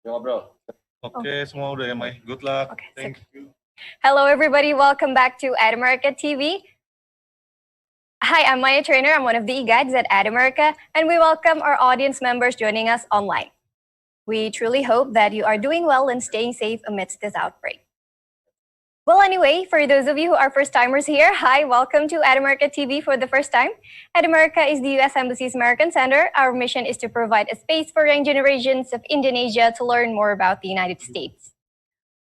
Ngobrol. Oke, semua udah ya, Mai. Good luck. Okay, Thank you. Hello, everybody. Welcome back to America TV. Hi, I'm Maya Trainer. I'm one of the guides at America, and we welcome our audience members joining us online. We truly hope that you are doing well and staying safe amidst this outbreak. Well, anyway, for those of you who are first-timers here, hi, welcome to America TV for the first time. America is the U.S. Embassy's American Center. Our mission is to provide a space for young generations of Indonesia to learn more about the United States.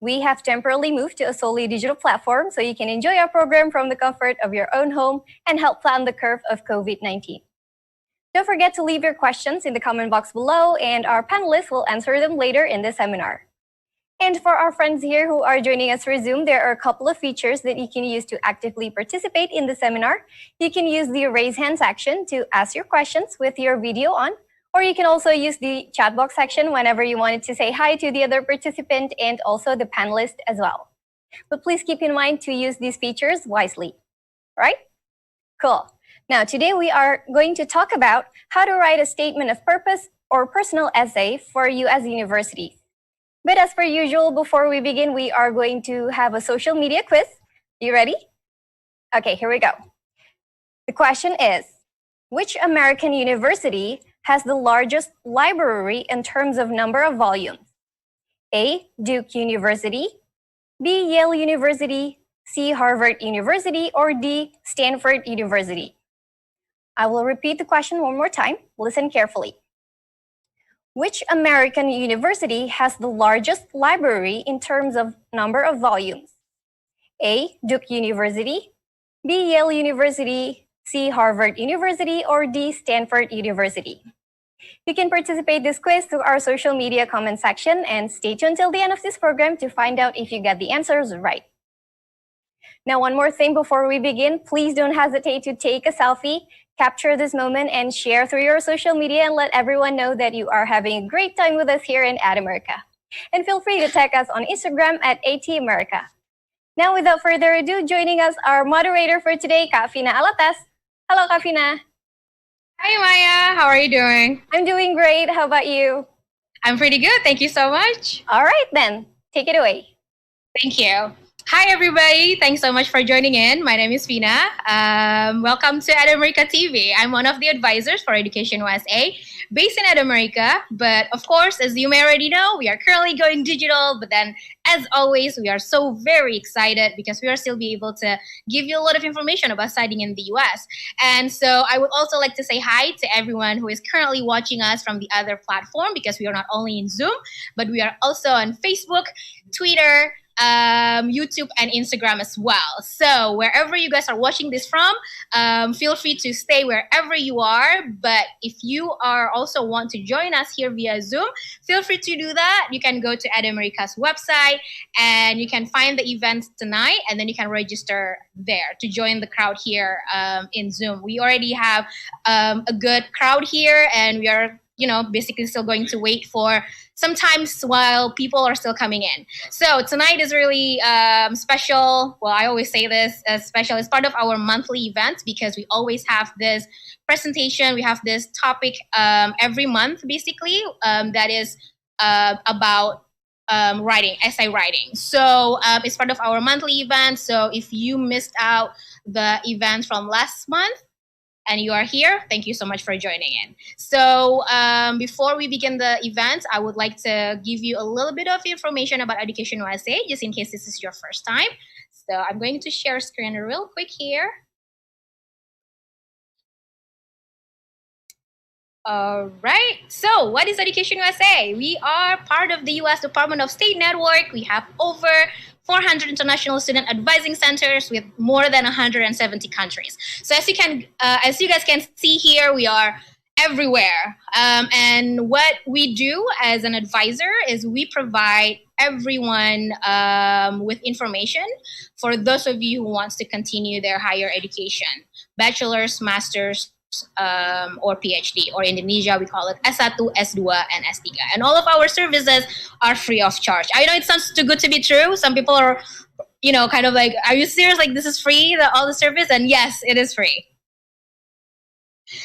We have temporarily moved to a solely digital platform so you can enjoy our program from the comfort of your own home and help flatten the curve of COVID-19. Don't forget to leave your questions in the comment box below, and our panelists will answer them later in the seminar. And for our friends here who are joining us through Zoom, there are a couple of features that you can use to actively participate in the seminar. You can use the raise hand section to ask your questions with your video on, or you can also use the chat box section whenever you wanted to say hi to the other participant and also the panelist as well. But please keep in mind to use these features wisely, right? Cool. Now, today we are going to talk about how to write a statement of purpose or personal essay for U.S. universities. But as per usual, before we begin, we are going to have a social media quiz. You ready? Okay, here we go. The question is, which American university has the largest library in terms of number of volumes? A, Duke University, B, Yale University, C, Harvard University, or D, Stanford University? I will repeat the question one more time. Listen carefully. Which American university has the largest library in terms of number of volumes? A, Duke University, B, Yale University, C, Harvard University, or D, Stanford University? You can participate this quiz through our social media comment section, and stay tuned till the end of this program to find out if you get the answers right. Now, one more thing before we begin, please don't hesitate to take a selfie, capture this moment, and share through your social media and let everyone know that you are having a great time with us here in America. And feel free to tag us on Instagram at ATAmerica. Now, without further ado, joining us, our moderator for today, Kak Vina Alatas. Hello, Kak Vina. Hi, Maya. How are you doing? I'm doing great. How about you? I'm pretty good. Thank you so much. All right, then. Take it away. Thank you. Hi, everybody. Thanks so much for joining in. My name is Vina. Welcome to America TV. I'm one of the advisors for EducationUSA, based in America. But of course, as you may already know, we are currently going digital. But then, as always, we are so very excited because we are still be able to give you a lot of information about studying in the US. And so I would also like to say hi to everyone who is currently watching us from the other platform, because we are not only in Zoom, but we are also on Facebook, Twitter, YouTube, and Instagram as well. So wherever you guys are watching this from, feel free to stay wherever you are. But if you are also want to join us here via Zoom, feel free to do that. You can go to America's website and you can find the events tonight, and then you can register there to join the crowd here in Zoom. We already have a good crowd here, and we are basically still going to wait for sometimes while people are still coming in. So tonight is really special. Well, I always say this as special. It's part of our monthly events because we always have this presentation. We have this topic every month, basically, that is about essay writing. So it's part of our monthly event. So if you missed out the event from last month, and you are here, thank you so much for joining in. So before we begin the event, I would like to give you a little bit of information about EducationUSA, just in case this is your first time. So I'm going to share screen real quick here. All right, so what is EducationUSA? We are part of the U.S. Department of State network. We have over 400 international student advising centers with more than 170 countries. So as you guys can see here, we are everywhere. And what we do as an advisor is we provide everyone with information for those of you who wants to continue their higher education, bachelor's, master's, or PhD, or in Indonesia we call it S1, S2, and S3. And all of our services are free of charge. I know it sounds too good to be true. Some people are, kind of like, are you serious? Like, this is free, all the service? And yes, it is free.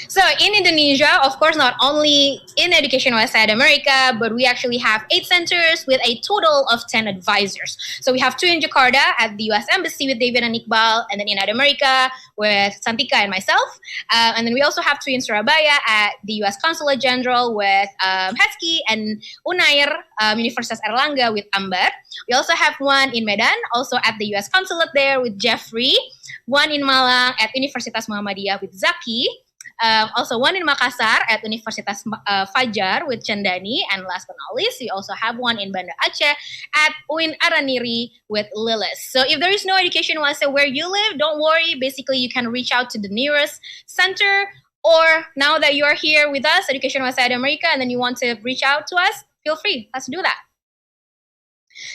So in Indonesia, of course, not only in EducationUSA America, but we actually have 8 centers with a total of 10 advisors. So we have 2 in Jakarta at the US Embassy with David and Iqbal, and then in America with Santika and myself. And then we also have 2 in Surabaya at the US Consulate General with Hesky, and Unair, Universitas Erlangga with Amber. We also have 1 in Medan, also at the US Consulate there with Jeffrey. 1 in Malang at Universitas Muhammadiyah with Zaki. Also 1 in Makassar at Universitas Fajar with Chandani, and last but not least, we also have 1 in Banda Aceh at UIN Araniri with Lilis. So if there is no EducationUSA where you live, don't worry. Basically, you can reach out to the nearest center, or now that you are here with us, EducationUSA America, and then you want to reach out to us, feel free. Let's do that.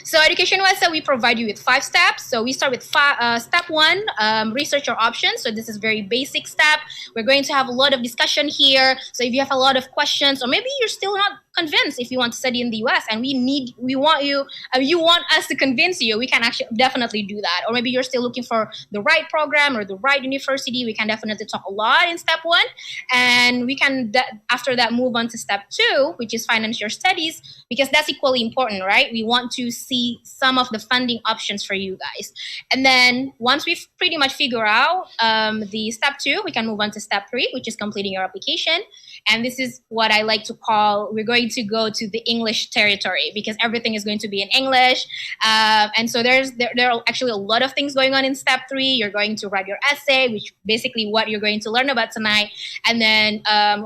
So EducationUSA, we provide you with 5 steps. So we start with step 1, research your options. So this is very basic step. We're going to have a lot of discussion here. So if you have a lot of questions, or maybe you're still not convinced if you want to study in the US, and you want us to convince you, we can actually definitely do that. Or maybe you're still looking for the right program or the right university, we can definitely talk a lot in step 1, and we can after that move on to step 2, which is finance your studies, because that's equally important, right? We want to see some of the funding options for you guys. And then once we've pretty much figure out the step 2, we can move on to step 3, which is completing your application. And this is what I like to call, we're going to go to the English territory, because everything is going to be in English. And so there are actually a lot of things going on in step 3. You're going to write your essay, which basically what you're going to learn about tonight. And then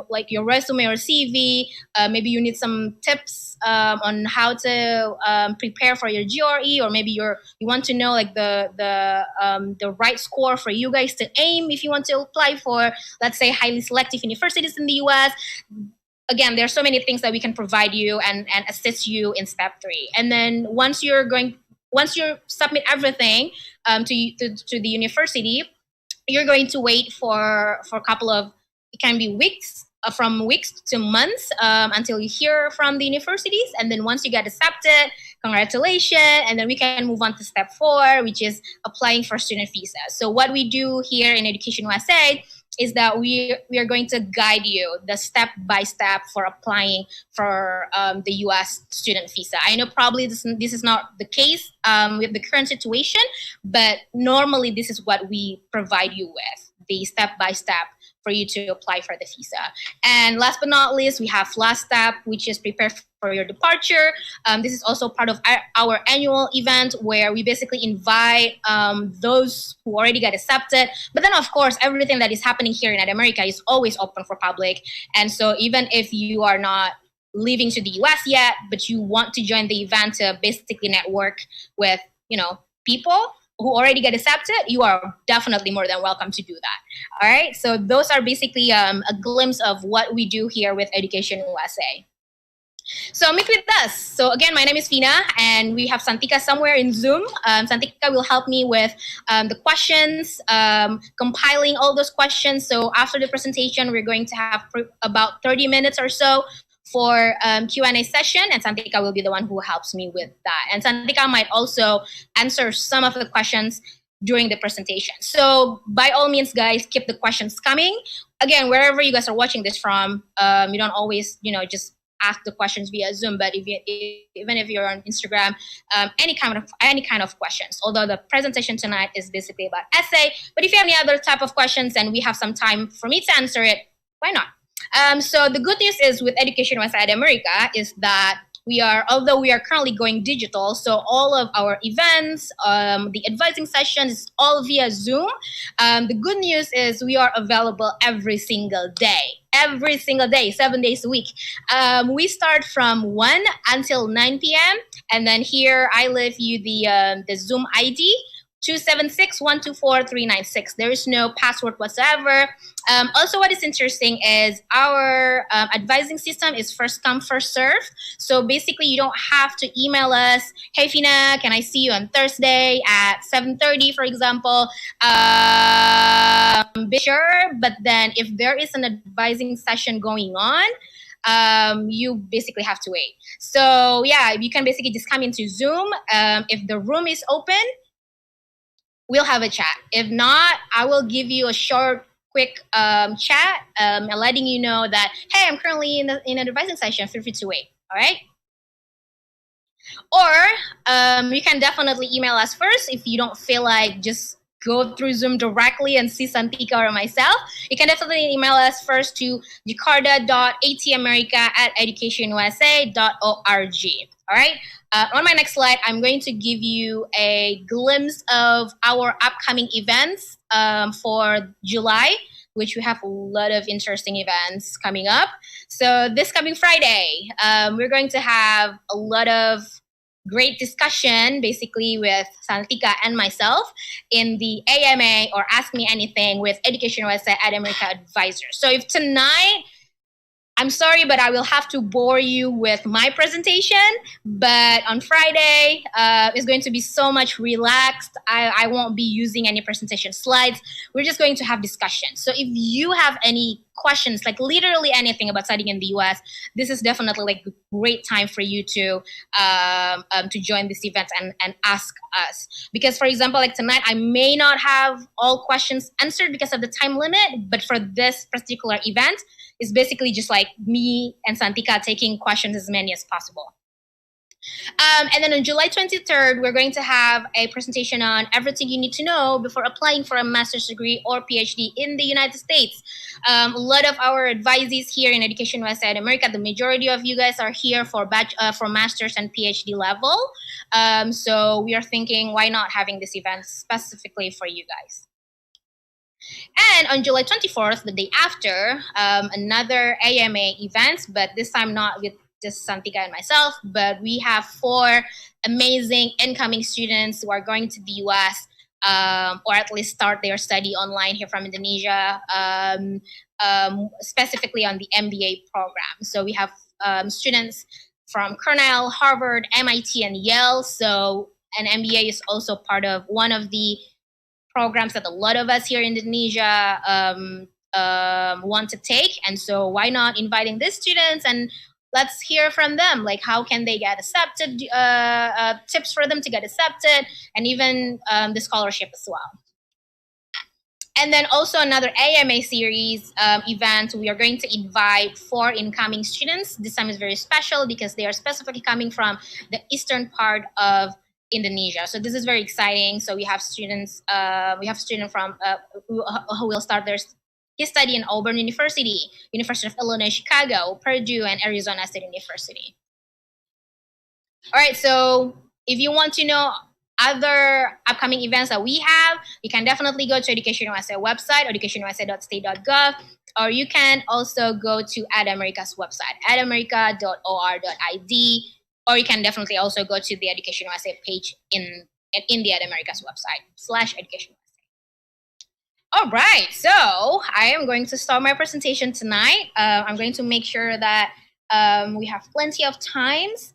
like your resume or CV, maybe you need some tips on how to prepare for your GRE, or maybe you want to know like the right score for you guys to aim if you want to apply for, let's say, highly selective universities in the US. Again, there are so many things that we can provide you and assist you in step 3. And then once you submit everything to the university, you're going to wait for a couple of, it can be weeks, from weeks to months, until you hear from the universities. And then once you get accepted, congratulations, and then we can move on to step 4, which is applying for student visa. So what we do here in EducationUSA is that we are going to guide you the step-by-step for applying for the US student visa. I know probably this is not the case with the current situation, but normally this is what we provide you with, the step-by-step for you to apply for the visa. And last but not least, we have last step, which is prepare for your departure. This is also part of our annual event, where we basically invite those who already got accepted. But then, of course, everything that is happening here in America is always open for public. And so even if you are not leaving to the US yet, but you want to join the event to basically network with, people who already get accepted, you are definitely more than welcome to do that. All right. So those are basically a glimpse of what we do here with EducationUSA. So meet with us. So again, my name is Fina, and we have Santika somewhere in Zoom. Santika will help me with the questions, compiling all those questions. So after the presentation, we're going to have about 30 minutes or so for Q&A session, and Santika will be the one who helps me with that. And Santika might also answer some of the questions during the presentation. So by all means, guys, keep the questions coming. Again, wherever you guys are watching this from, you don't always, just ask the questions via Zoom, but even if you're on Instagram, any kind of questions. Although the presentation tonight is basically about essay, but if you have any other type of questions and we have some time for me to answer it, why not? So the good news is with EducationUSA America is that although we are currently going digital, so all of our events, the advising sessions, is all via Zoom. The good news is we are available every single day, 7 days a week. We start from 1 until 9 p.m. And then here I leave you the Zoom ID, 276-124-396. There is no password whatsoever. Also, what is interesting is our advising system is first come, first serve. So basically, you don't have to email us, hey, Fina, can I see you on Thursday at 7:30, for example? Be sure, but then if there is an advising session going on, you basically have to wait. So yeah, you can basically just come into Zoom. If the room is open, we'll have a chat. If not, I will give you a short quick chat, letting you know that, hey, I'm currently in an advising session, feel free to wait, all right? Or you can definitely email us first if you don't feel like just go through Zoom directly and see Santika or myself. You can definitely email us first to jakarta.atamerica@educationusa.org. All right. On my next slide, I'm going to give you a glimpse of our upcoming events for July, which we have a lot of interesting events coming up. So this coming Friday, we're going to have a lot of great discussion basically with Santika and myself in the AMA or Ask Me Anything with EducationUSA at America Advisors. So if tonight, I'm sorry, but I will have to bore you with my presentation. But on Friday, it's going to be so much relaxed. I won't be using any presentation slides. We're just going to have discussion. So if you have any questions, like literally anything about studying in the US, this is definitely like a great time for you to join this event and ask us. Because for example, like tonight, I may not have all questions answered because of the time limit, but for this particular event, it's basically just like me and Santika taking questions as many as possible. And then on July 23rd, we're going to have a presentation on everything you need to know before applying for a master's degree or PhD in the United States. A lot of our advisees here in EducationUSA at America, the majority of you guys are here for master's and PhD level. So we are thinking, why not having this event specifically for you guys? And on July 24th, the day after, another AMA event, but this time not with just Santika and myself, but we have 4 amazing incoming students who are going to the US, or at least start their study online here from Indonesia, specifically on the MBA program. So we have students from Cornell, Harvard, MIT, and Yale. So an MBA is also part of one of the programs that a lot of us here in Indonesia want to take. And so why not inviting these students and let's hear from them, like how can they get accepted, tips for them to get accepted, and even the scholarship as well. And then also another AMA series event, we are going to invite 4 incoming students. This time is very special because they are specifically coming from the eastern part of Indonesia. So this is very exciting. So we have students from who will start his study in Auburn University, University of Illinois Chicago, Purdue, and Arizona State University. All right, so if you want to know other upcoming events that we have, you can definitely go to EducationUSA website, educationusa.state.gov, or you can also go to AdAmerica's website, adamerica.or.id, or you can definitely also go to the EducationUSA page in the AdAmerica's website, /EducationUSA. All right, so I am going to start my presentation tonight. I'm going to make sure that we have plenty of times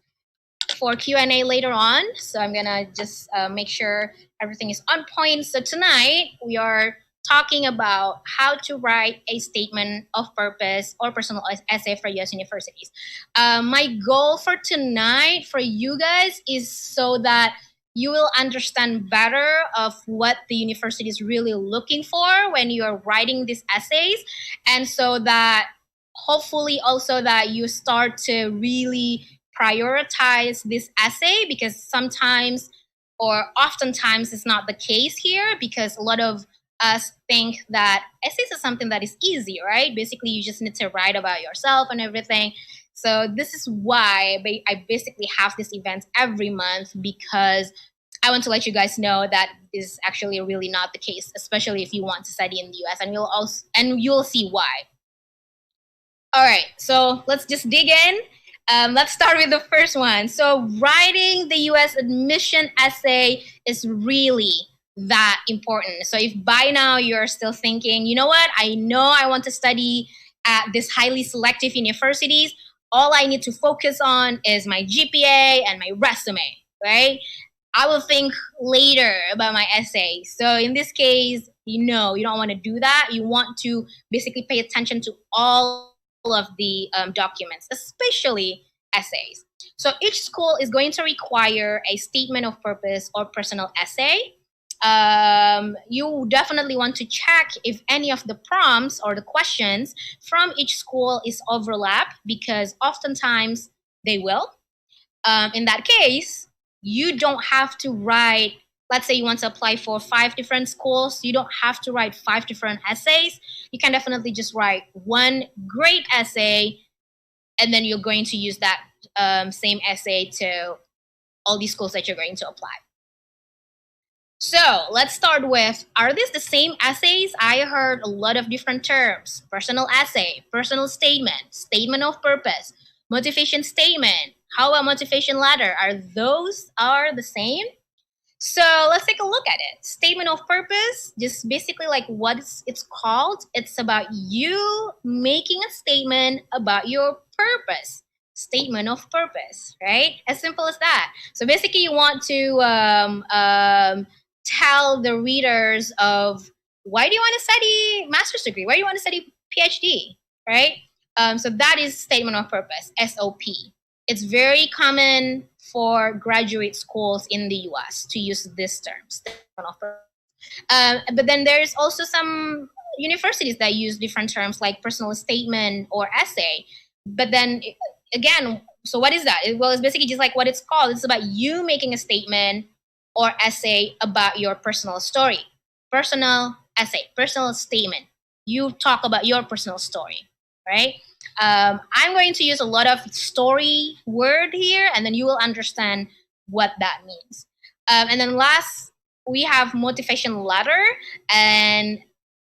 for Q&A later on. So I'm gonna just make sure everything is on point. So tonight we are talking about how to write a statement of purpose or personal essay for US universities. My goal for tonight for you guys is so that you will understand better of what the university is really looking for when you're writing these essays, and so that hopefully also that you start to really prioritize this essay, because sometimes or oftentimes it's not the case here, because a lot of us think that essays is something that is easy, right? Basically, you just need to write about yourself and everything. So this is why I basically have this event every month, because I want to let you guys know that is actually really not the case, especially if you want to study in the US, and you'll see why. All right, so let's just dig in. Let's start with the first one. So writing the US admission essay is really that important. So if by now you're still thinking, you know what, I know I want to study at this highly selective universities, all I need to focus on is my GPA and my resume, right? I will think later about my essay. So in this case, you don't want to do that. You want to basically pay attention to all of the documents, especially essays. So each school is going to require a statement of purpose or personal essay. you definitely want to check if any of the prompts or the questions from each school is overlap, because oftentimes they will. In that case, you don't have to write, let's say you want to apply for 5 different schools, you don't have to write 5 different essays. You can definitely just write one great essay, and then you're going to use that same essay to all these schools that you're going to apply. So let's start with, are these the same essays? I heard a lot of different terms: personal essay, personal statement, statement of purpose, motivation statement. How about motivation letter? Are those the same? So let's take a look at it. Statement of purpose, just basically like what it's called. It's about you making a statement about your purpose. Statement of purpose, right? As simple as that. So basically you want to tell the readers of, why do you want to study master's degree? Why do you want to study PhD, right? So that is statement of purpose, SOP. It's very common for graduate schools in the US to use this term, statement of purpose. But then there's also some universities that use different terms like personal statement or essay. But then again, so what is that? Well, it's basically just like what it's called. It's about you making a statement or essay about your personal story. Personal essay, personal statement. You talk about your personal story, right? I'm going to use a lot of story word here, and then you will understand what that means. And then last, we have motivation letter. And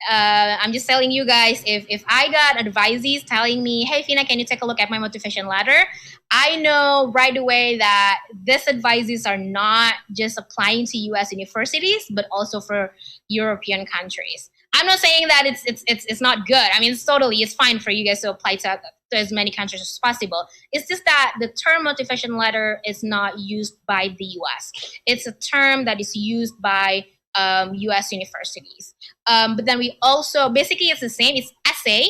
I'm just telling you guys, if I got advisees telling me, hey, Fina, can you take a look at my motivation letter? I know right away that these advisees are not just applying to US universities, but also for European countries. I'm not saying that it's not good. I mean, it's fine for you guys to apply to as many countries as possible. It's just that the term motivation letter is not used by the US. It's a term that is used by US universities. But then we also, basically it's the same, it's essay,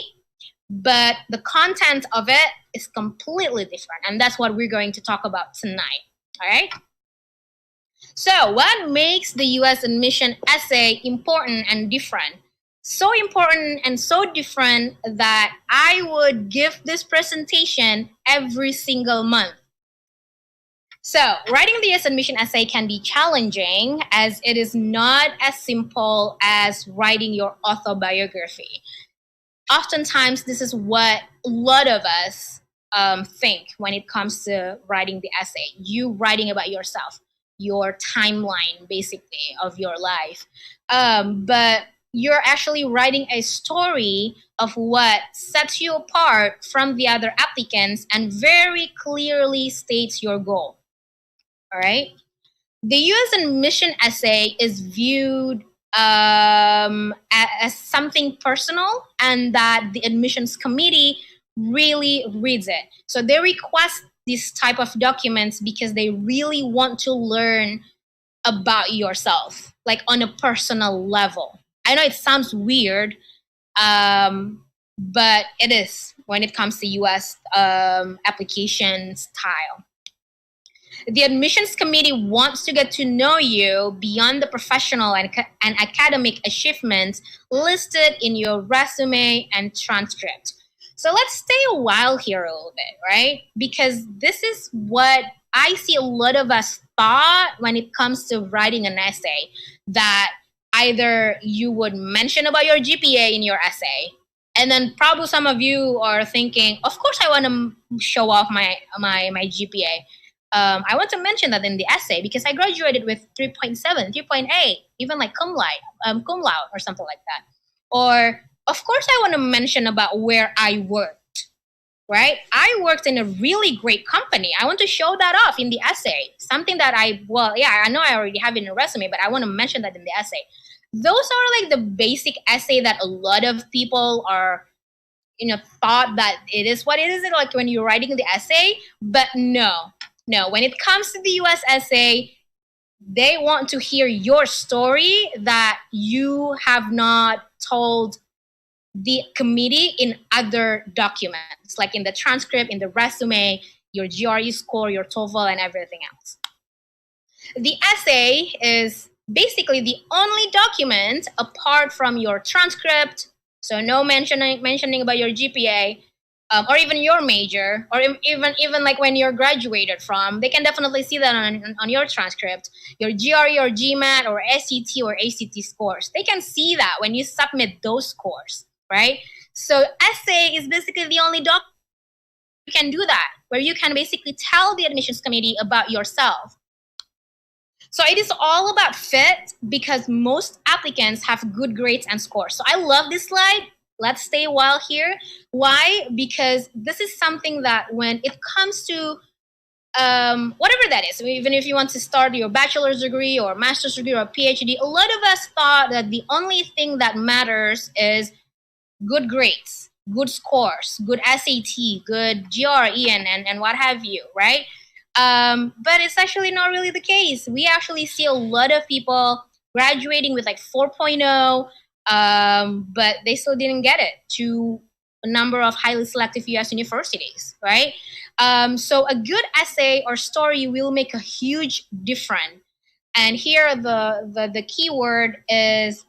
but the content of it is completely different. And that's what we're going to talk about tonight, all right? So what makes the US admission essay important and different? So important and so different that I would give this presentation every single month. So writing the US admission essay can be challenging, as it is not as simple as writing your autobiography. Oftentimes, this is what a lot of us think when it comes to writing the essay. You writing about yourself, your timeline, basically, of your life. But you're actually writing a story of what sets you apart from the other applicants and very clearly states your goal. All right? The US admission essay is viewed as something personal, and that the admissions committee really reads it. So they request this type of documents because they really want to learn about yourself, like on a personal level. I know it sounds weird, but it is when it comes to US application style. The admissions committee wants to get to know you beyond the professional and academic achievements listed in your resume and transcript. So let's stay a while here a little bit, right? Because this is what I see a lot of us thought when it comes to writing an essay, that either you would mention about your GPA in your essay, and then probably some of you are thinking, of course I want to show off my GPA. I want to mention that in the essay because I graduated with 3.7, 3.8, even like cum laude or something like that. Or, of course, I want to mention about where I worked, right? I worked in a really great company. I want to show that off in the essay. Something that I know I already have it in a resume, but I want to mention that in the essay. Those are like the basic essay that a lot of people are, thought that it is what it is, like when you're writing the essay, but no, when it comes to the US essay, they want to hear your story that you have not told the committee in other documents, like in the transcript, in the resume, your GRE score, your TOEFL, and everything else. The essay is basically the only document apart from your transcript, so no mentioning about your GPA, or even your major, or even like when you're graduated from, they can definitely see that on your transcript, your GRE or GMAT or SET or ACT scores. They can see that when you submit those scores, right? So essay is basically the only document you can do that, where you can basically tell the admissions committee about yourself. So it is all about fit, because most applicants have good grades and scores. So I love this slide. Let's stay a while here. Why? Because this is something that when it comes to whatever that is, even if you want to start your bachelor's degree or master's degree or PhD, a lot of us thought that the only thing that matters is good grades, good scores, good SAT, good GRE, and what have you, right? But it's actually not really the case. We actually see a lot of people graduating with like 4.0, but they still didn't get it to a number of highly selective US universities, right? So a good essay or story will make a huge difference. And here the key word is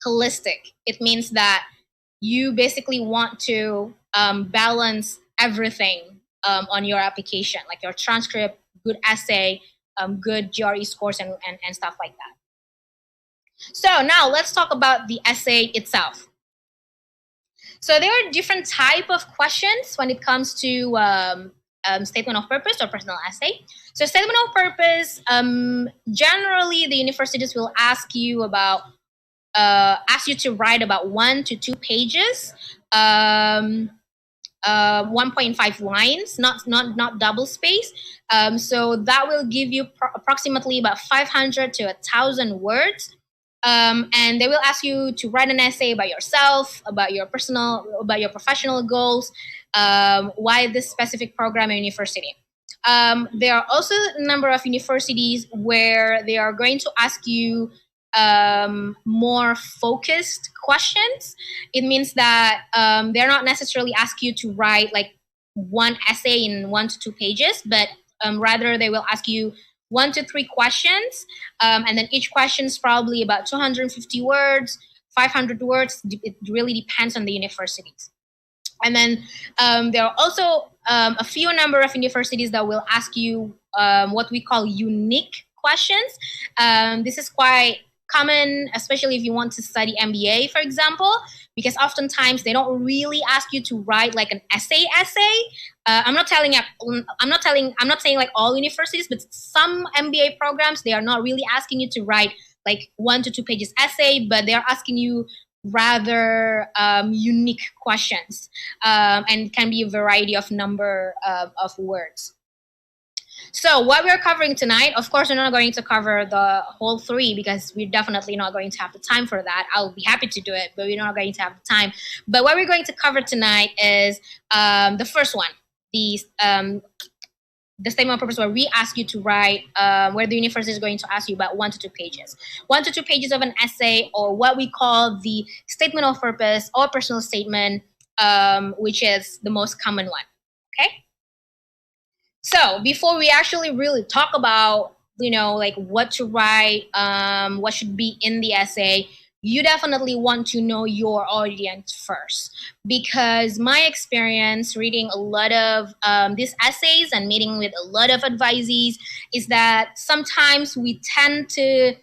holistic. It means that you basically want to balance everything on your application, like your transcript, good essay, good GRE scores, and stuff like that. So now let's talk about the essay itself. So there are different type of questions when it comes to statement of purpose or personal essay. So statement of purpose, generally the universities will ask you about, ask you to write about 1 to 2 pages, 1.5 lines, not double space. So that will give you approximately about 500 to 1,000 words. And they will ask you to write an essay about yourself, about your professional goals, why this specific program and university. There are also a number of universities where they are going to ask you more focused questions. It means that they're not necessarily ask you to write like one essay in 1 to 2 pages, but rather they will ask you 1 to 3 questions, and then each question is probably about 250 words, 500 words. It really depends on the universities. And then there are also a few number of universities that will ask you what we call unique questions. This is quite common, especially if you want to study MBA, for example, because oftentimes they don't really ask you to write like an essay. I'm not saying like all universities, but some MBA programs, they are not really asking you to write like 1 to 2 pages essay, but they are asking you rather unique questions, and can be a variety of number of words. So what we're covering tonight, of course, we're not going to cover the whole 3 because we're definitely not going to have the time for that. I'll be happy to do it, but we're not going to have the time. But what we're going to cover tonight is the first one, the statement of purpose, where we ask you to write, where the university is going to ask you about 1 to 2 pages. 1 to 2 pages of an essay, or what we call the statement of purpose or personal statement, which is the most common one, okay? So before we actually really talk about, like what to write, what should be in the essay, you definitely want to know your audience first. Because my experience reading a lot of these essays and meeting with a lot of advisees is that sometimes we tend to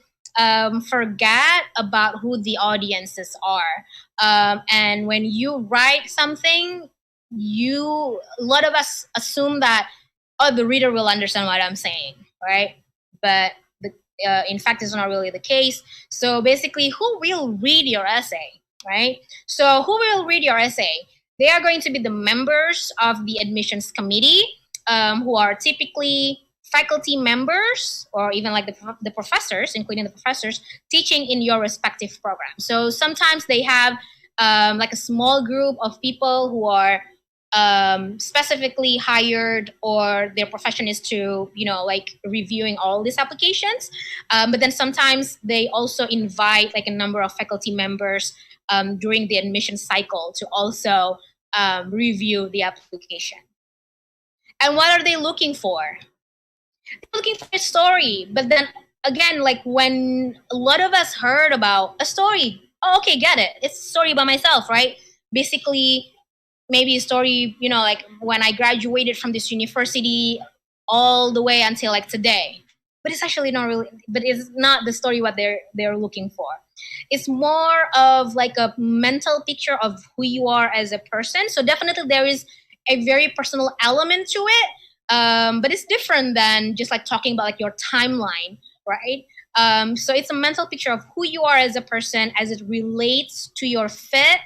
forget about who the audiences are. And when you write something, a lot of us assume that, the reader will understand what I'm saying, right? But in fact, it's not really the case. So basically, who will read your essay, right? So who will read your essay? They are going to be the members of the admissions committee, who are typically faculty members, or even like the professors, including the professors, teaching in your respective program. So sometimes they have like a small group of people who are specifically hired, or their profession is to, like reviewing all these applications. But then sometimes they also invite like a number of faculty members during the admission cycle to also review the application. And what are they looking for? They're looking for a story, but then again, like when a lot of us heard about a story, oh, okay, get it. It's a story about myself, right? Basically, maybe a story, you know, like when I graduated from this university all the way until like today. But it's actually not really, but it's not the story what they're looking for. It's more of like a mental picture of who you are as a person. So definitely there is a very personal element to it. But it's different than just like talking about like your timeline, right? So it's a mental picture of who you are as a person as it relates to your fit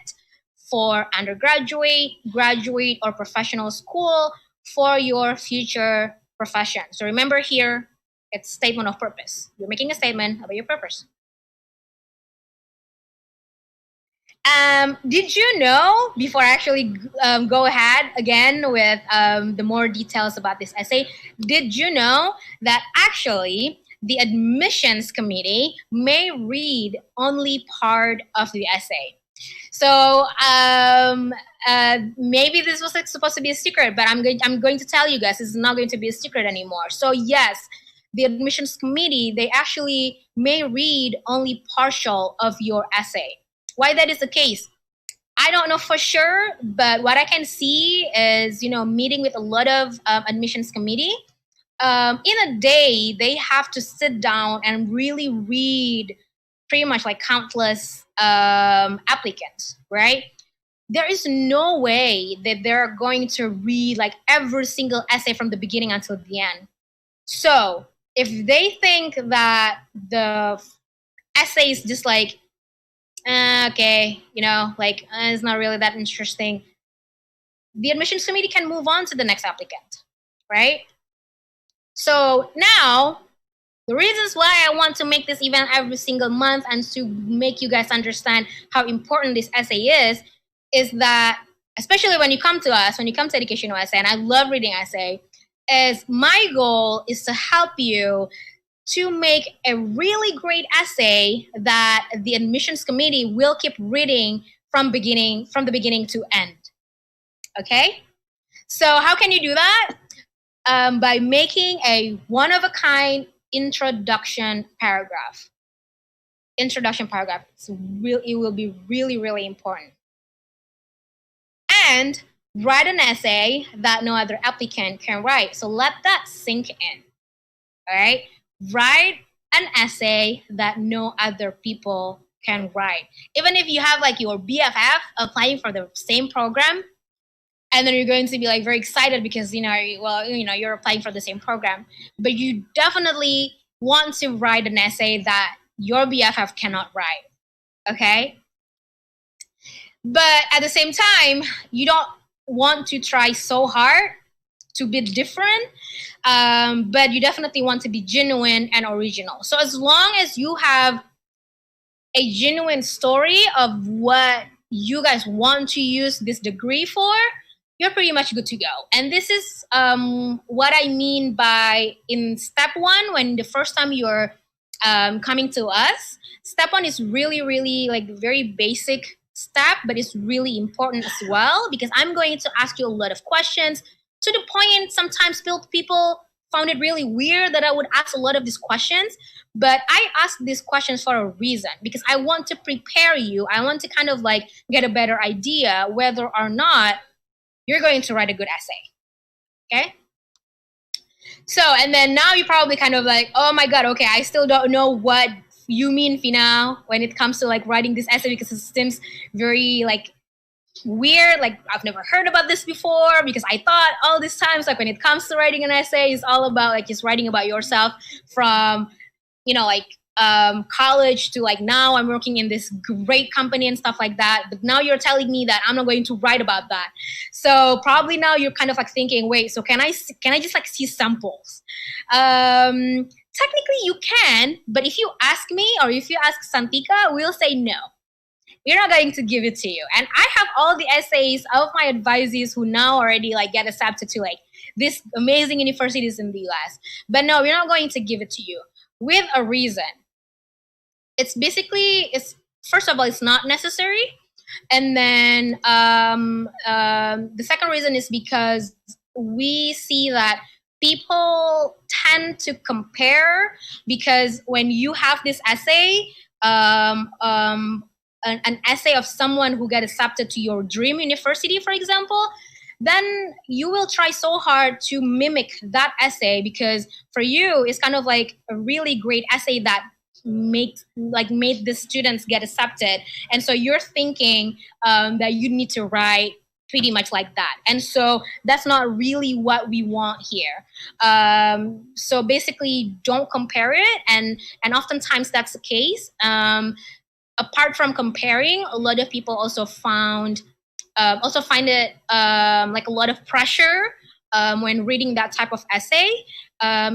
for undergraduate, graduate, or professional school for your future profession. So remember here, it's statement of purpose. You're making a statement about your purpose. Did you know, before I actually go ahead again with the more details about this essay, did you know that actually the admissions committee may read only part of the essay? So maybe this was like supposed to be a secret, but I'm going to tell you guys it's not going to be a secret anymore. So yes, the admissions committee, they actually may read only partial of your essay. Why that is the case, I don't know for sure, but what I can see is, you know, meeting with a lot of admissions committee, in a day, they have to sit down and really read pretty much like countless applicants, right? There is no way that they're going to read like every single essay from the beginning until the end. So if they think that the essay is just like, okay, you know, like it's not really that interesting, the admissions committee can move on to the next applicant, right? So now, the reasons why I want to make this event every single month and to make you guys understand how important this essay is that, especially when you come to us, when you come to EducationUSA, and I love reading essay, is my goal is to help you to make a really great essay that the admissions committee will keep reading from the beginning to end. Okay? So how can you do that? By making a one-of-a-kind introduction paragraph. Introduction paragraph. It will be really, really important. And write an essay that no other applicant can write. So let that sink in. All right? Write an essay that no other people can write. Even if you have like your BFF applying for the same program, and then you're going to be like very excited because, you know, you're applying for the same program, but you definitely want to write an essay that your BFF cannot write, okay? But at the same time, you don't want to try so hard to be different, but you definitely want to be genuine and original. So as long as you have a genuine story of what you guys want to use this degree for, you're pretty much good to go. And this is what I mean by in step one, when the first time you're coming to us. Step one is really, really like very basic step, but it's really important as well, because I'm going to ask you a lot of questions to the point sometimes people found it really weird that I would ask a lot of these questions. But I ask these questions for a reason, because I want to prepare you. I want to kind of like get a better idea whether or not you're going to write a good essay, okay? So, and then now you're probably kind of like, oh my God, okay, I still don't know what you mean, Fina, when it comes to like writing this essay, because it seems very like weird, like I've never heard about this before, because I thought all these times, like when it comes to writing an essay, it's all about like just writing about yourself from, you know, like college to like now I'm working in this great company and stuff like that. But now you're telling me that I'm not going to write about that. So probably now you're kind of like thinking, wait, so can I just like see samples? Technically you can, but if you ask me or if you ask Santika, we'll say no. We're not going to give it to you. And I have all the essays of my advisees who now already like get accepted to like these amazing universities in the US. But no, we're not going to give it to you with a reason. It's basically, first of all, it's not necessary. And then the second reason is because we see that people tend to compare, because when you have this essay, an essay of someone who got accepted to your dream university, for example, then you will try so hard to mimic that essay, because for you it's kind of like a really great essay that made the students get accepted, and so you're thinking that you need to write pretty much like that, and so that's not really what we want here. So basically, don't compare it, and oftentimes that's the case. Apart from comparing, a lot of people also find it like a lot of pressure when reading that type of essay.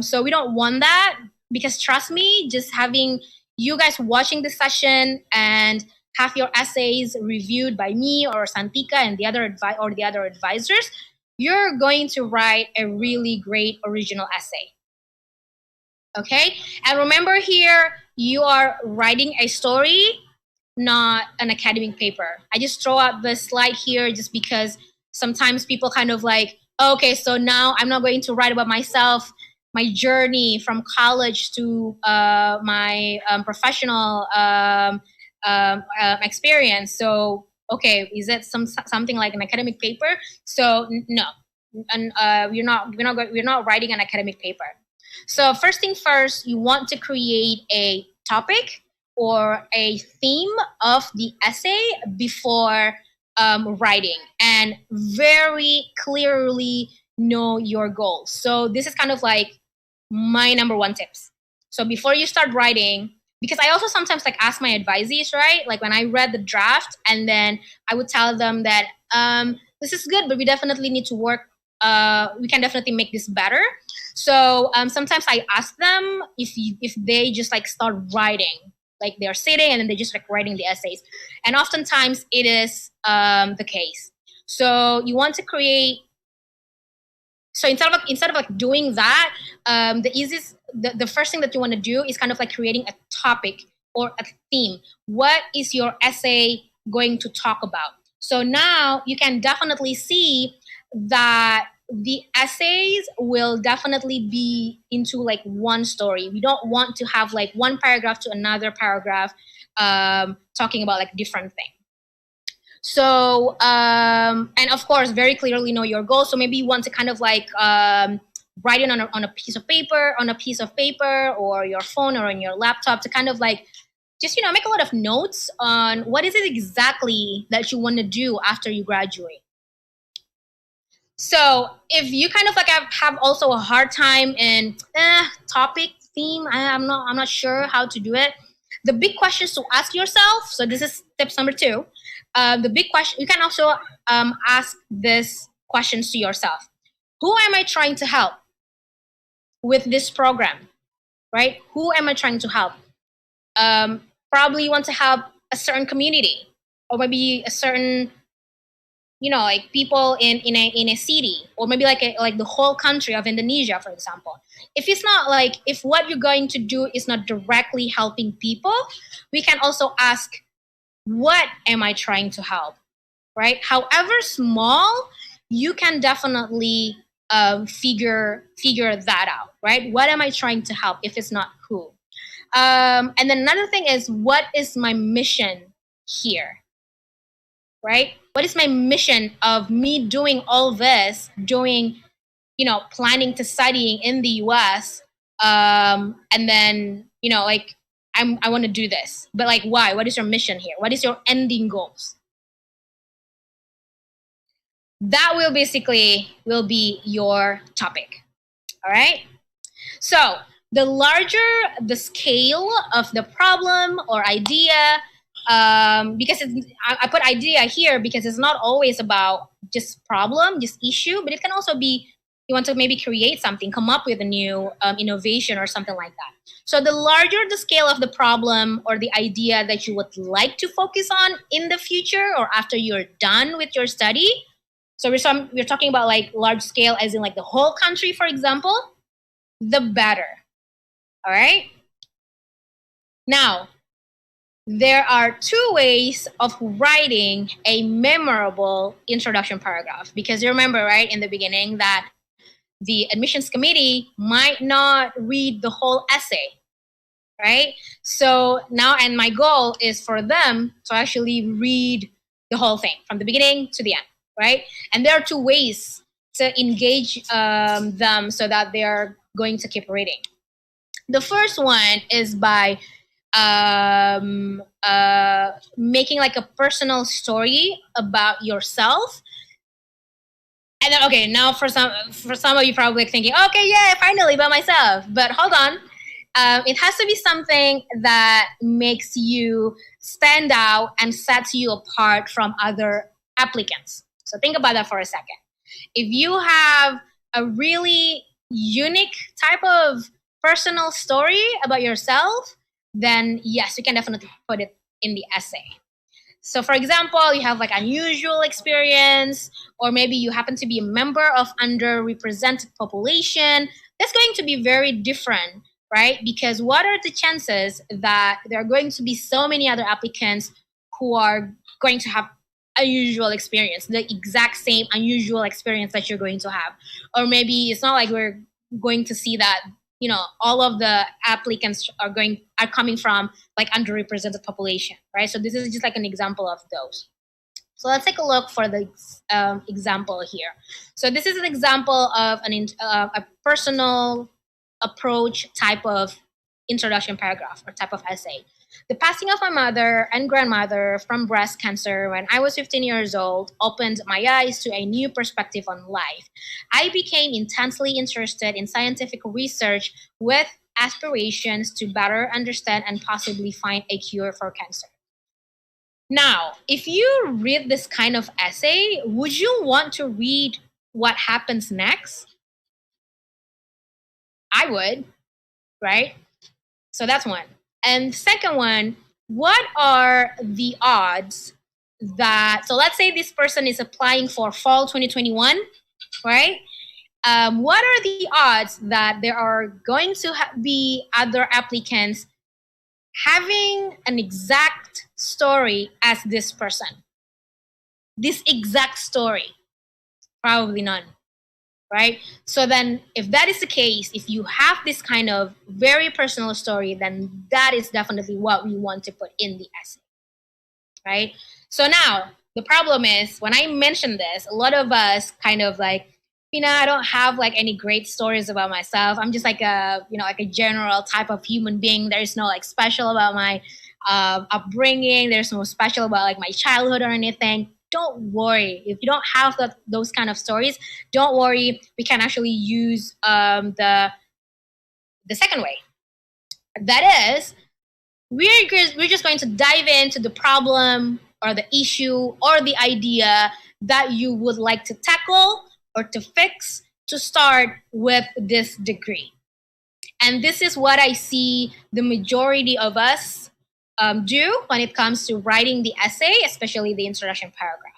So we don't want that, because trust me, just having you guys watching the session and have your essays reviewed by me or Santika and the other advisors, you're going to write a really great original essay. Okay? And remember here, you are writing a story, not an academic paper. I just throw up the slide here just because sometimes people kind of like, okay, so now I'm not going to write about myself, my journey from college to my professional experience. So, okay, is it something like an academic paper? So no, and we're not writing an academic paper. So first thing first, you want to create a topic or a theme of the essay before writing, and very clearly know your goals. So this is kind of like my number one tips. So before you start writing, because I also sometimes like ask my advisees, right? Like when I read the draft, and then I would tell them that this is good, but we definitely need to work. We can definitely make this better. So sometimes I ask them if they just like start writing, like they're sitting and then they just like writing the essays, and oftentimes it is the case. So you want to create. So instead of like doing that, the first thing that you want to do is kind of like creating a topic or a theme. What is your essay going to talk about? So now you can definitely see that the essays will definitely be into like one story. We don't want to have like one paragraph to another paragraph talking about like different things. So, and of course, very clearly know your goals. So maybe you want to kind of like write it on a piece of paper, or your phone or on your laptop, to kind of like just, make a lot of notes on what is it exactly that you want to do after you graduate. So if you kind of like have also a hard time in topic, theme, I'm not sure how to do it, the big questions to ask yourself. So this is tips number 2. The big question, you can also ask this questions to yourself. Who am I trying to help with this program, right? Who am I trying to help? Probably you want to help a certain community, or maybe a certain, like people in a city, or maybe like the whole country of Indonesia, for example. If it's not like, if what you're going to do is not directly helping people, we can also ask, what am I trying to help, right? However small, you can definitely figure that out, right? What am I trying to help if it's not who? And then another thing is, what is my mission here, right? What is my mission of me doing all this, planning to studying in the US, and then, like, I want to do this, but like, why? What is your mission here? What is your ending goals? That will be your topic. All right. So the larger the scale of the problem or idea, because I put idea here because it's not always about just problem, just issue, but it can also be, you want to maybe create something, come up with a new innovation or something like that. So the larger the scale of the problem or the idea that you would like to focus on in the future or after you're done with your study. So we're talking about like large scale as in like the whole country, for example, the better. All right. Now, there are 2 ways of writing a memorable introduction paragraph, because you remember, right, in the beginning that the admissions committee might not read the whole essay, right? So now, and my goal is for them to actually read the whole thing from the beginning to the end, right? And there are two ways to engage them so that they're going to keep reading. The first one is by making like a personal story about yourself. And then, okay, now for some of you probably thinking, okay, yeah, finally about myself. But hold on, it has to be something that makes you stand out and sets you apart from other applicants. So think about that for a second. If you have a really unique type of personal story about yourself, then yes, you can definitely put it in the essay. So for example, you have like unusual experience, or maybe you happen to be a member of underrepresented population. That's going to be very different, right? Because what are the chances that there are going to be so many other applicants who are going to have unusual experience, the exact same unusual experience that you're going to have? Or maybe it's not like we're going to see that, you know, all of the applicants are coming from like underrepresented population, right? So this is just like an example of those. So let's take a look for the example here. So this is an example of a personal approach type of introduction paragraph or type of essay. The passing of my mother and grandmother from breast cancer when I was 15 years old opened my eyes to a new perspective on life. I became intensely interested in scientific research with aspirations to better understand and possibly find a cure for cancer. Now, if you read this kind of essay, would you want to read what happens next? I would, right? So that's one. And second one, what are the odds that, so let's say this person is applying for fall 2021, right? What are the odds that there are going to be other applicants having an exact story as this person? This exact story? Probably none. Right? So then if that is the case, if you have this kind of very personal story, then that is definitely what we want to put in the essay, right? So now the problem is when I mention this, a lot of us kind of like, I don't have like any great stories about myself. I'm just like like a general type of human being. There's no like special about my upbringing. There's no special about like my childhood or anything. Don't worry. If you don't have those kind of stories, don't worry. We can actually use the second way. That is, we're just going to dive into the problem or the issue or the idea that you would like to tackle or to fix to start with this degree. And this is what I see the majority of us do when it comes to writing the essay, especially the introduction paragraph.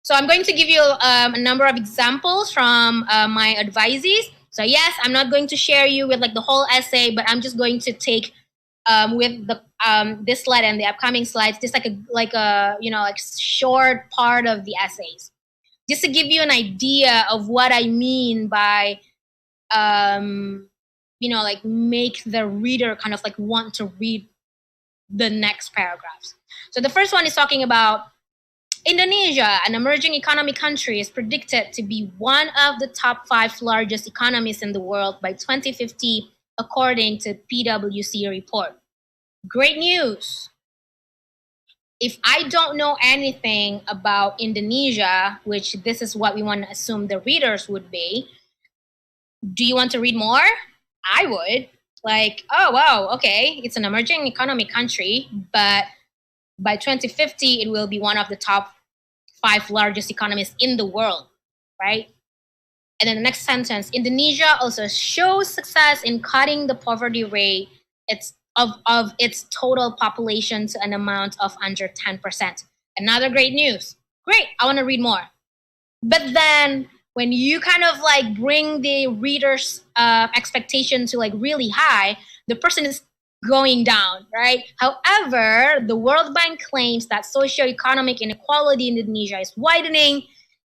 So I'm going to give you a number of examples from my advisees. So yes, I'm not going to share you with like the whole essay, but I'm just going to take with the this slide and the upcoming slides, just like a short part of the essays, just to give you an idea of what I mean by like make the reader kind of like want to read the next paragraphs. So the first one is talking about Indonesia, an emerging economy country, is predicted to be one of the top 5 largest economies in the world by 2050, according to PwC report. Great news. If I don't know anything about Indonesia, which this is what we want to assume the readers would be, do you want to read more? I would. Like, oh, wow, okay, it's an emerging economy country, but by 2050, it will be one of the top 5 largest economies in the world, right? And then the next sentence, Indonesia also shows success in cutting the poverty rate of its total population to an amount of under 10%. Another great news. Great, I want to read more. But then when you kind of like bring the reader's expectation to like really high, the person is going down, right? However, the World Bank claims that socioeconomic inequality in Indonesia is widening.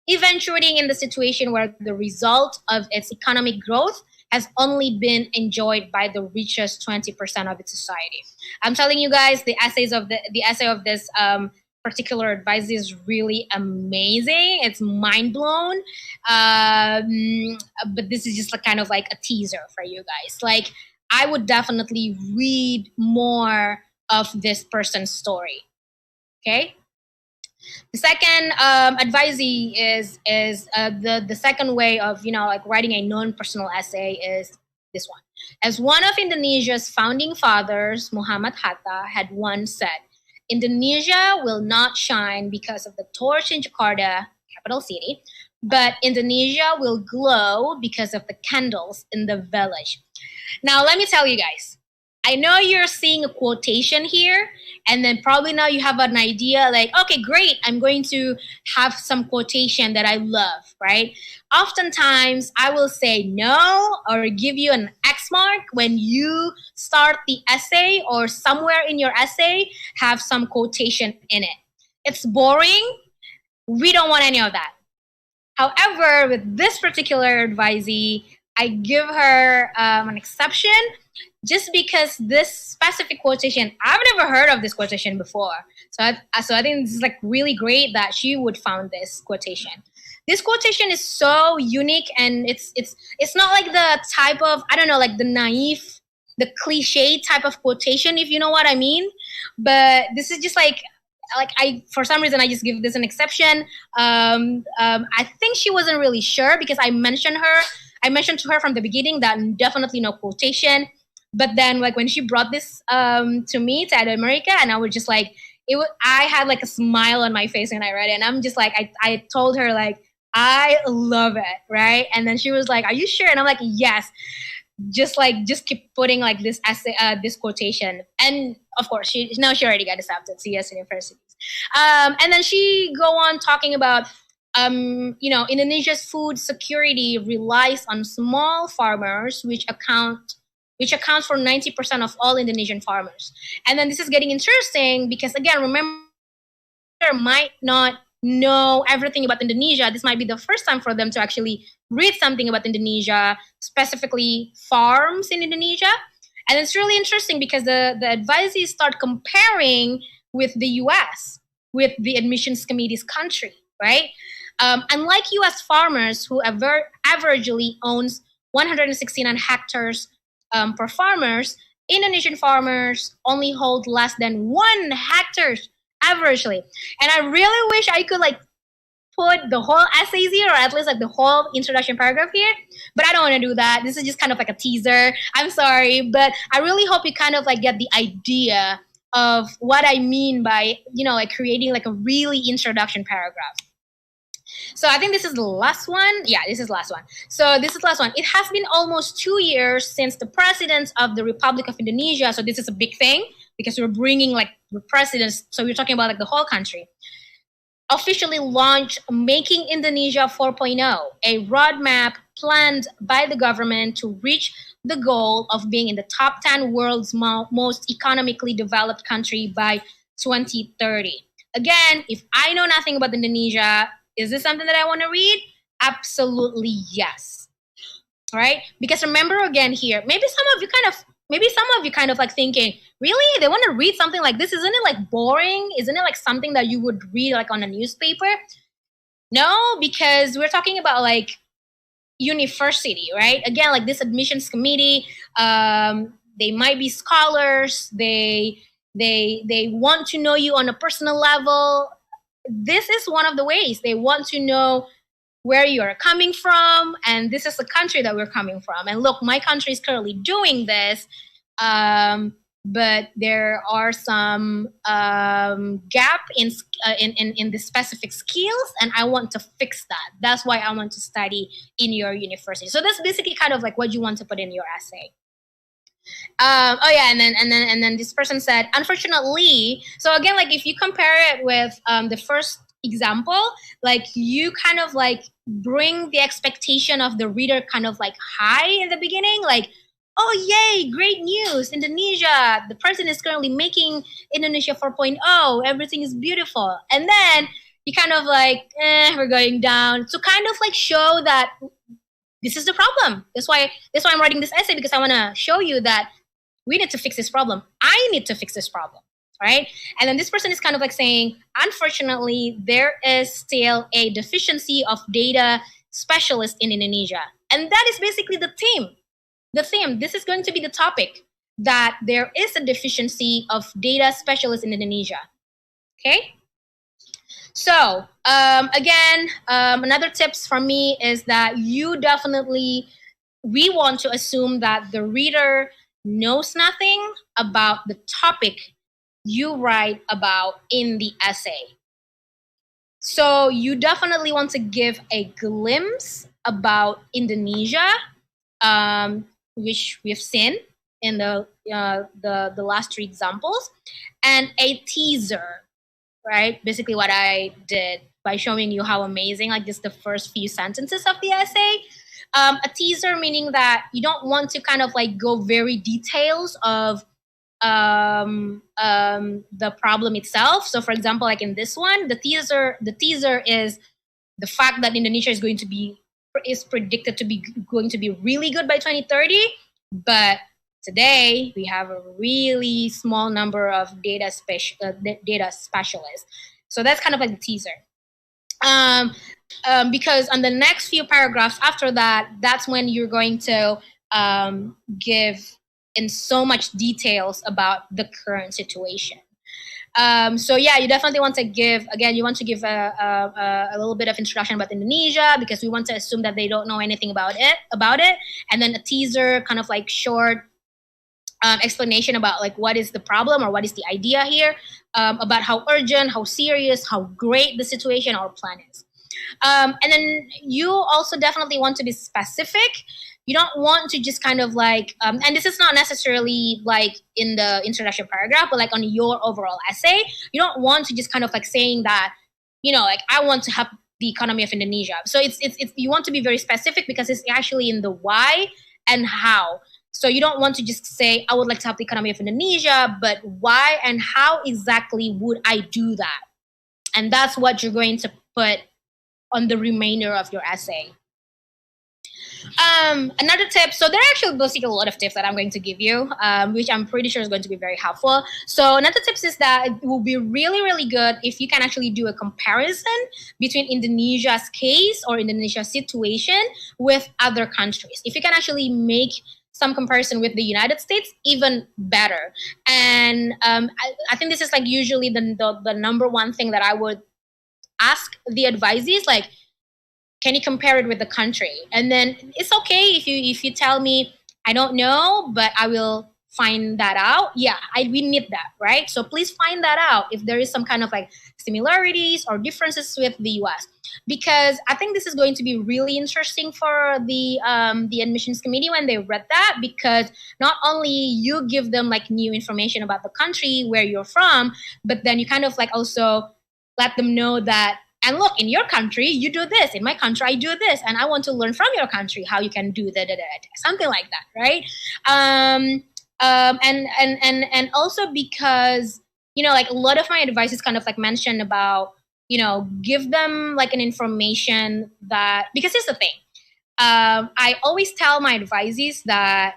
eventuating in the situation where the result of its economic growth has only been enjoyed by the richest 20% of its society. I'm telling you guys, the essay of this particular advice is really amazing. It's mind blown. But this is just kind of like a teaser for you guys. Like, I would definitely read more of this person's story. Okay. The second advisee is the second way of like writing a non-personal essay is this one. As one of Indonesia's founding fathers, Muhammad Hatta, had once said, Indonesia will not shine because of the torch in Jakarta, capital city, but Indonesia will glow because of the candles in the village. Now, let me tell you guys, I know you're seeing a quotation here, and then probably now you have an idea like, okay, great, I'm going to have some quotation that I love, right? Oftentimes, I will say no or give you an X mark when you start the essay or somewhere in your essay have some quotation in it. It's boring. We don't want any of that. However, with this particular advisee, I give her an exception just because this specific quotation, I've never heard of this quotation before. So I think this is like really great that she would found this quotation. This quotation is so unique, and it's not like the type of, I don't know, like the naive, the cliche type of quotation, if you know what I mean. But this is just like for some reason, I just give this an exception. I think she wasn't really sure because I mentioned to her from the beginning that definitely no quotation. But then, like, when she brought this to me, to America, and I was just like, I had like a smile on my face when I read it, and I'm just like, I told her like, I love it, right? And then she was like, "Are you sure?" And I'm like, "Yes." Just keep putting like this essay, this quotation, and of course, she already got accepted to CS universities. And then she go on talking about, Indonesia's food security relies on small farmers, which accounts for 90% of all Indonesian farmers. And then this is getting interesting because, again, remember, might not know everything about Indonesia. This might be the first time for them to actually read something about Indonesia, specifically farms in Indonesia. And it's really interesting because the advisees start comparing with the US, with the admissions committee's country, right? Unlike US farmers who averagely owns 169 hectares per farmers, Indonesian farmers only hold less than 1 hectare averagely. And I really wish I could like put the whole essays here, or at least like the whole introduction paragraph here, but I don't want to do that. This is just kind of like a teaser. I'm sorry, but I really hope you kind of like get the idea of what I mean by, like creating like a really introduction paragraph. So I think this is the last one. Yeah, this is the last one. So this is the last one. It has been almost 2 years since the president of the Republic of Indonesia. So this is a big thing because we're bringing like the presidents. So we're talking about like the whole country. Officially launched Making Indonesia 4.0, a roadmap planned by the government to reach the goal of being in the top 10 world's most economically developed country by 2030. Again, if I know nothing about Indonesia, is this something that I want to read? Absolutely yes. All right? Because remember again here, maybe some of you kind of like thinking, really? They want to read something like this? Isn't it like boring? Isn't it like something that you would read like on a newspaper? No, because we're talking about like university, right? Again, like this admissions committee, they might be scholars. They want to know you on a personal level. This is one of the ways they want to know where you're coming from, and this is the country that we're coming from. And look, my country is currently doing this, but there are some gap in the specific skills, and I want to fix that. That's why I want to study in your university. So that's basically kind of like what you want to put in your essay. And then this person said, unfortunately, so again, like if you compare it with the first example, like you kind of like bring the expectation of the reader kind of like high in the beginning, like, oh yay, great news, Indonesia, the president is currently making Indonesia 4.0, everything is beautiful. And then you kind of like, we're going down, to kind of like show that this is the problem. That's why I'm writing this essay, because I want to show you that we need to fix this problem. I need to fix this problem, right? And then this person is kind of like saying, unfortunately, there is still a deficiency of data specialists in Indonesia. And that is basically the theme. This is going to be the topic, that there is a deficiency of data specialists in Indonesia. Okay? So, again, another tips from me is that we want to assume that the reader knows nothing about the topic you write about in the essay. So you definitely want to give a glimpse about Indonesia, which we've seen in the last 3 examples, and a teaser, right? Basically what I did by showing you how amazing, like just the first few sentences of the essay. A teaser meaning that you don't want to kind of like go very details of the problem itself. So for example, like in this one, the teaser is the fact that Indonesia is predicted to be going to be really good by 2030, but today we have a really small number of data specialists. So that's kind of like the teaser. Because on the next few paragraphs after that, that's when you're going to give in so much details about the current situation. So yeah, you definitely want to give a little bit of introduction about Indonesia, because we want to assume that they don't know anything about it, and then a teaser, kind of like short explanation about like what is the problem or what is the idea here, about how urgent, how serious, how great the situation or plan is. And then you also definitely want to be specific. You don't want to just kind of like, and this is not necessarily like in the introduction paragraph, but like on your overall essay, you don't want to just kind of like saying that, like I want to help the economy of Indonesia. So it's you want to be very specific, because it's actually in the why and how. So you don't want to just say, I would like to help the economy of Indonesia, but why and how exactly would I do that? And that's what you're going to put on the remainder of your essay. Another tip, so there are actually basically a lot of tips that I'm going to give you, which I'm pretty sure is going to be very helpful. So another tips is that it will be really, really good if you can actually do a comparison between Indonesia's case or Indonesia's situation with other countries. If you can actually make some comparison with the United States, even better. And I think this is like usually the number one thing that I would ask the advisees, like, can you compare it with the country? And then it's okay if you tell me, I don't know, but I will find that out. Yeah, we need that, right? So please find that out if there is some kind of like similarities or differences with the US. Because I think this is going to be really interesting for the admissions committee when they read that, because not only you give them like new information about the country where you're from, but then you kind of like also let them know that, and look, in your country, you do this. In my country, I do this. And I want to learn from your country how you can do that, something like that, right? And also because, like a lot of my advice is kind of like mentioned about, give them like an information that, because here's the thing. I always tell my advisees that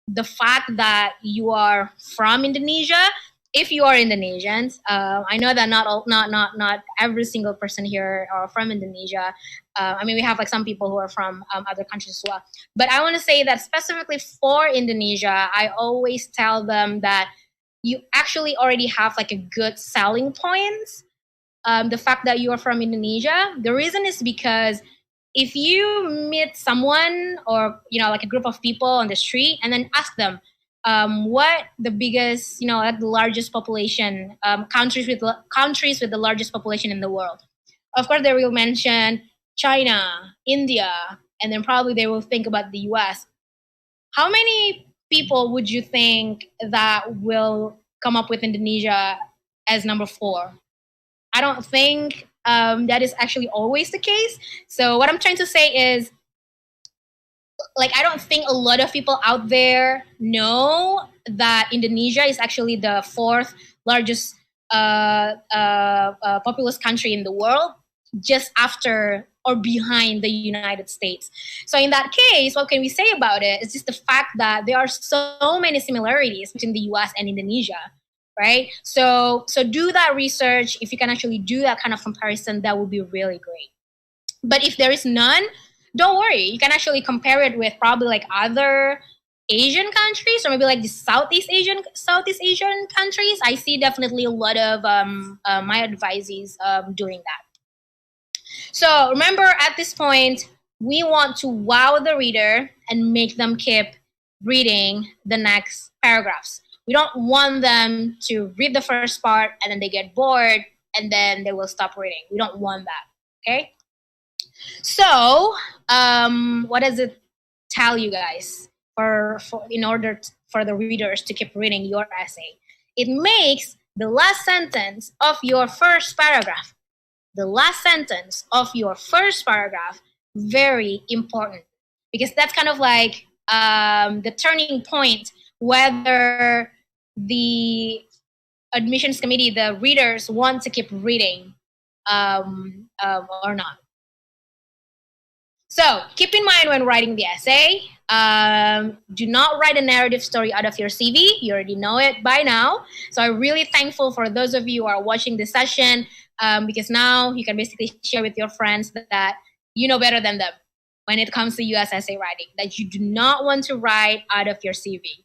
the fact that you are from Indonesia, if you are Indonesians, I know that not every single person here are from Indonesia. I mean, we have like some people who are from other countries as well. But I want to say that specifically for Indonesia, I always tell them that you actually already have like a good selling points. The fact that you are from Indonesia, the reason is because if you meet someone or, like a group of people on the street and then ask them, what the biggest, the largest population, countries with the largest population in the world. Of course, they will mention China, India, and then probably they will think about the US. How many people would you think that will come up with Indonesia as number 4? I don't think that is actually always the case. So what I'm trying to say is, like, I don't think a lot of people out there know that Indonesia is actually the 4th largest populous country in the world, just after or behind the United States. So in that case, what can we say about it? It's just the fact that there are so many similarities between the US and Indonesia, right? So do that research. If you can actually do that kind of comparison, that would be really great. But if there is none, don't worry. You can actually compare it with probably like other Asian countries, or maybe like the Southeast Asian countries. I see definitely a lot of my advisees doing that. So remember, at this point, we want to wow the reader and make them keep reading the next paragraphs. We don't want them to read the first part and then they get bored and then they will stop reading. We don't want that, okay? So what does it tell you guys in order for the readers to keep reading your essay? It makes the last sentence of your first paragraph very important, because that's kind of like the turning point whether the admissions committee, the readers, want to keep reading or not. So keep in mind when writing the essay, do not write a narrative story out of your CV. You already know it by now. So I'm really thankful for those of you who are watching this session, because now you can basically share with your friends that you know better than them when it comes to US essay writing, that you do not want to write out of your CV.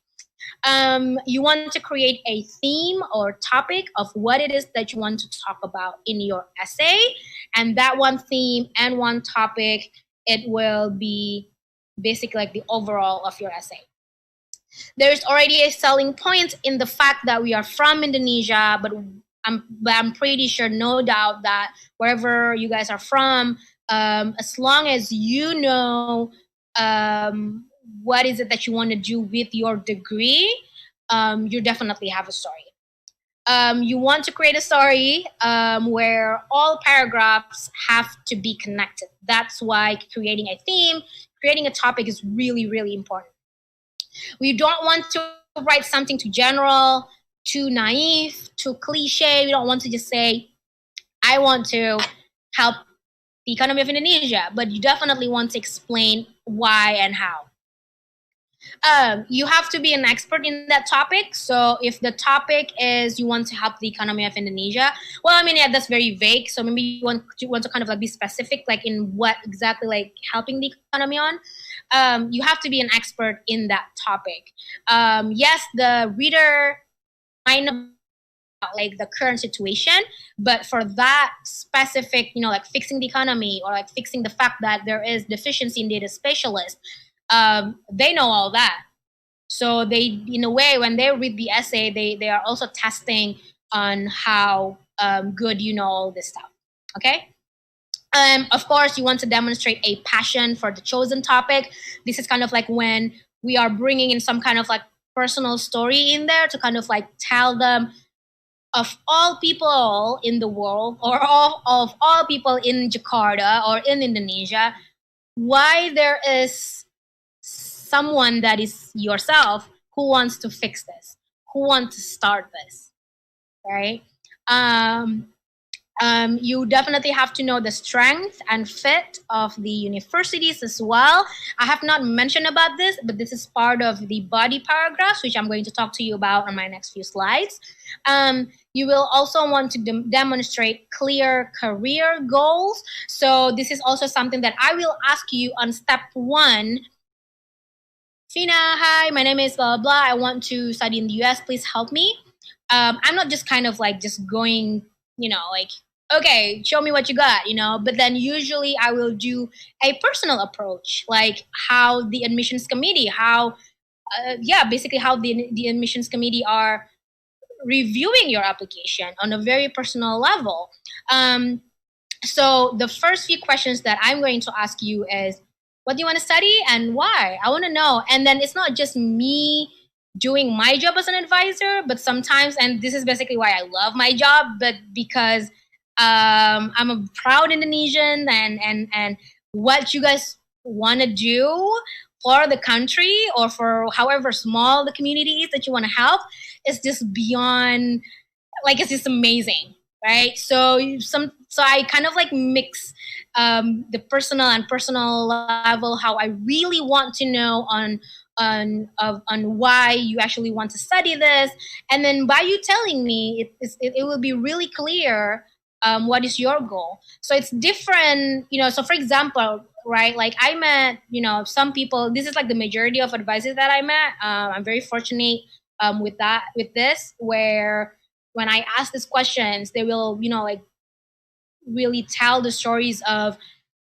You want to create a theme or topic of what it is that you want to talk about in your essay. And that one theme and one topic, it will be basically like the overall of your essay. There's already a selling point in the fact that we are from Indonesia, but I'm pretty sure, no doubt, that wherever you guys are from, as long as you know what is it that you want to do with your degree, you definitely have a story. You want to create a story where all paragraphs have to be connected. That's why creating a theme, creating a topic is really, really important. We don't want to write something too general, too naive, too cliche. We don't want to just say, I want to help the economy of Indonesia, but you definitely want to explain why and how. You have to be an expert in that topic. So if the topic is you want to help the economy of Indonesia, well, I mean, yeah, that's very vague. So maybe you want to kind of like be specific, like in what exactly like helping the economy on. You have to be an expert in that topic. Yes, the reader might know like the current situation, but for that specific, like fixing the economy or like fixing the fact that there is deficiency in data specialists, they know all that. So they, in a way, when they read the essay, they are also testing on how good you know all this stuff, okay? Of course, you want to demonstrate a passion for the chosen topic. This is kind of like when we are bringing in some kind of like personal story in there to kind of like tell them, of all people in the world, or of all people in Jakarta or in Indonesia, why there is someone that is yourself who wants to fix this, who wants to start this, right? You definitely have to know the strength and fit of the universities as well. I have not mentioned about this, but this is part of the body paragraphs, which I'm going to talk to you about on my next few slides. You will also want to demonstrate clear career goals. So this is also something that I will ask you on step 1. Fina, hi, my name is blah, blah, blah. I want to study in the US. Please help me. I'm not just kind of like just going, like, okay, show me what you got, but then usually I will do a personal approach, like how the admissions committee, basically how the admissions committee are reviewing your application on a very personal level. So the first few questions that I'm going to ask you is, what do you want to study and why? I want to know. And then it's not just me doing my job as an advisor, but sometimes, and this is basically why I love my job, but because I'm a proud Indonesian, and what you guys want to do for the country or for however small the community is that you want to help is just beyond like it's just amazing, right? So I kind of like mix the personal level, how I really want to know on why you actually want to study this, and then by you telling me, it will be really clear what is your goal. So it's different, so for example, right, like I met some people. This is like the majority of advisors that I met. I'm very fortunate with this, where when I ask these questions, they will like really tell the stories of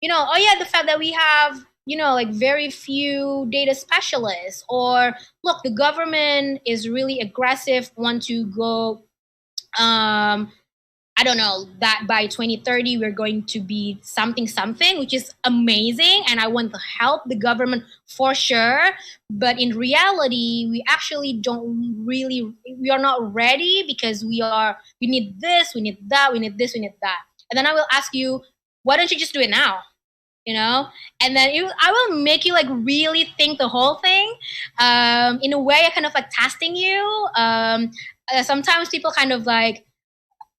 oh yeah, the fact that we have like very few data specialists, or look, the government is really aggressive, want to go I don't know, that by 2030 we're going to be something, which is amazing. And I want to help the government for sure. But in reality, we actually we are not ready, because we need this, we need that, we need this, we need that. And then I will ask you, why don't you just do it now? And then I will make you like really think the whole thing. In a way, I kind of like testing you. Sometimes people kind of like,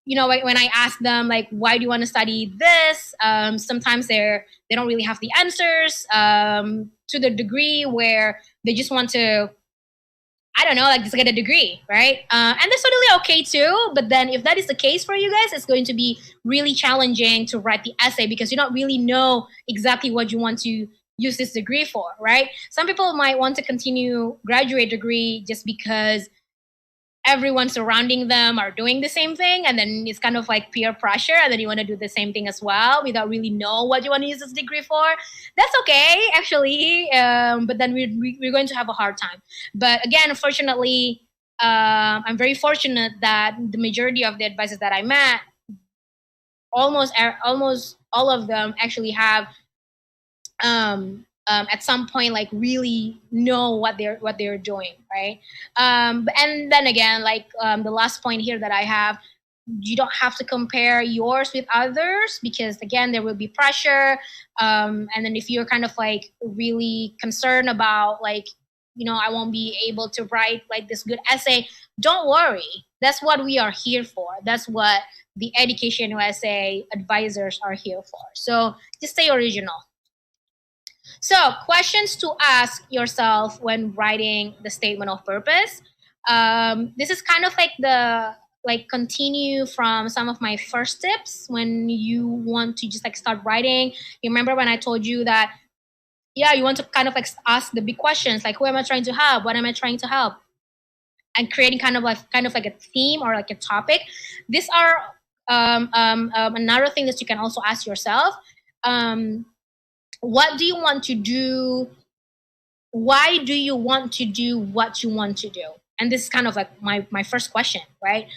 when I ask them like, why do you want to study this? Sometimes they don't really have the answers to the degree where they just want to, I don't know, like just get a degree, right? And that's totally okay too. But then if that is the case for you guys, it's going to be really challenging to write the essay, because you don't really know exactly what you want to use this degree for, right? Some people might want to continue graduate degree just because everyone surrounding them are doing the same thing, and then it's kind of like peer pressure, and then you want to do the same thing as well without really know what you want to use this degree for. That's okay, actually, but then we're going to have a hard time. But again, fortunately, I'm very fortunate that the majority of the advisors that I met, almost all of them actually have at some point like really know what they're doing, right? And then again, like the last point here that I have, you don't have to compare yours with others, because again, there will be pressure. And then if you're kind of like really concerned about like, I won't be able to write like this good essay, don't worry. That's what we are here for. That's what the Education USA advisors are here for. So just stay original. So questions to ask yourself when writing the statement of purpose. This is kind of like continue from some of my first tips when you want to just like start writing. You remember when I told you that, yeah, you want to kind of like ask the big questions, like who am I trying to help? What am I trying to help? And creating kind of like a theme or like a topic. These are another thing that you can also ask yourself. What do you want to do? Why do you want to do what you want to do? And this is kind of like my first question, right?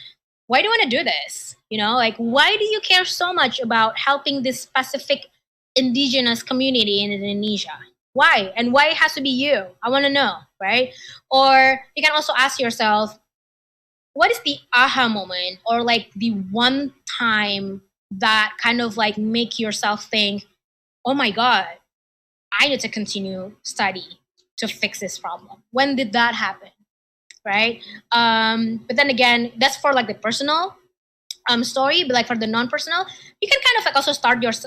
Why do you want to do this? Like, why do you care so much about helping this specific indigenous community in Indonesia? Why? And why it has to be you? I want to know, right? Or you can also ask yourself, what is the aha moment, or like the one time that kind of like make yourself think, oh my God, I need to continue study to fix this problem. When did that happen, right? But then again, that's for like the personal story, but like for the non-personal, you can kind of like also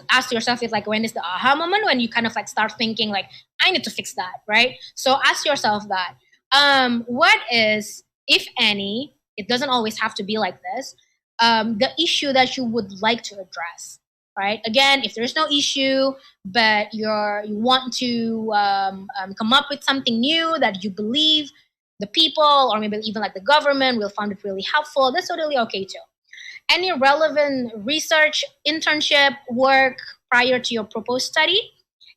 ask yourself with like, when is the aha moment, when you kind of like start thinking like, I need to fix that, right? So ask yourself that. What is, if any, it doesn't always have to be like this, the issue that you would like to address, right? Again, if there's no issue, but you want to come up with something new that you believe the people, or maybe even like the government, will find it really helpful, that's totally okay too. Any relevant research, internship, work prior to your proposed study.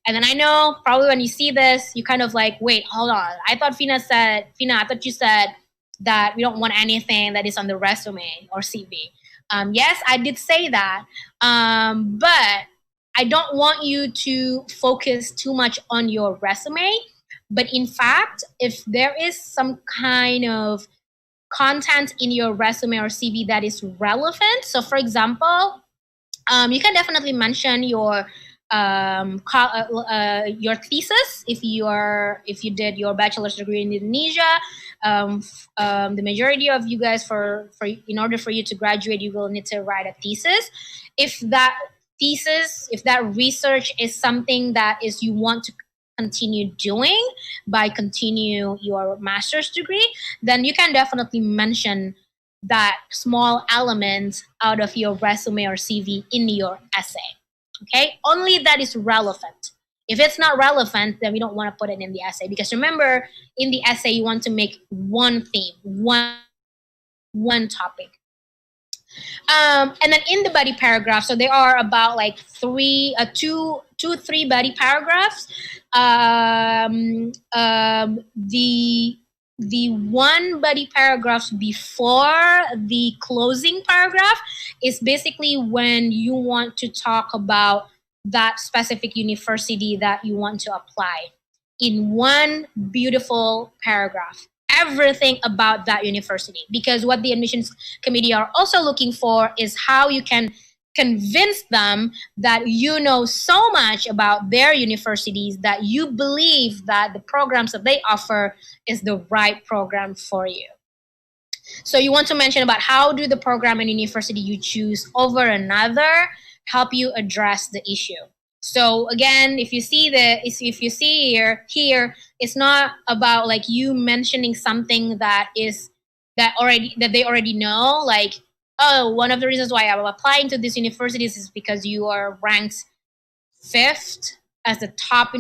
And then I know probably when you see this, you kind of like, wait, hold on. I thought Fina, I thought you said that we don't want anything that is on the resume or CV. Yes, I did say that, but I don't want you to focus too much on your resume. But in fact, if there is some kind of content in your resume or CV that is relevant, so for example, you can definitely mention your your thesis if you did your bachelor's degree in Indonesia. The majority of you guys, for in order for you to graduate, you will need to write a thesis. If that research is something that is you want to continue doing by continue your master's degree, then you can definitely mention that small element out of your resume or CV in your essay. Okay, only that is relevant. If it's not relevant, then we don't want to put it in the essay, because remember, in the essay you want to make one theme, one topic. And then in the body paragraph, so there are about like three body paragraphs. The one body paragraph before the closing paragraph is basically when you want to talk about that specific university that you want to apply in one beautiful paragraph. Everything about that university, because what the admissions committee are also looking for is how you can convince them that you know so much about their universities that you believe that the programs that they offer is the right program for you. So you want to mention about how do the program and university you choose over another help you address the issue. So again, if you see here, it's not about like you mentioning something that they already know, like, oh, one of the reasons why I'm applying to these universities is because you are ranked 5th as the top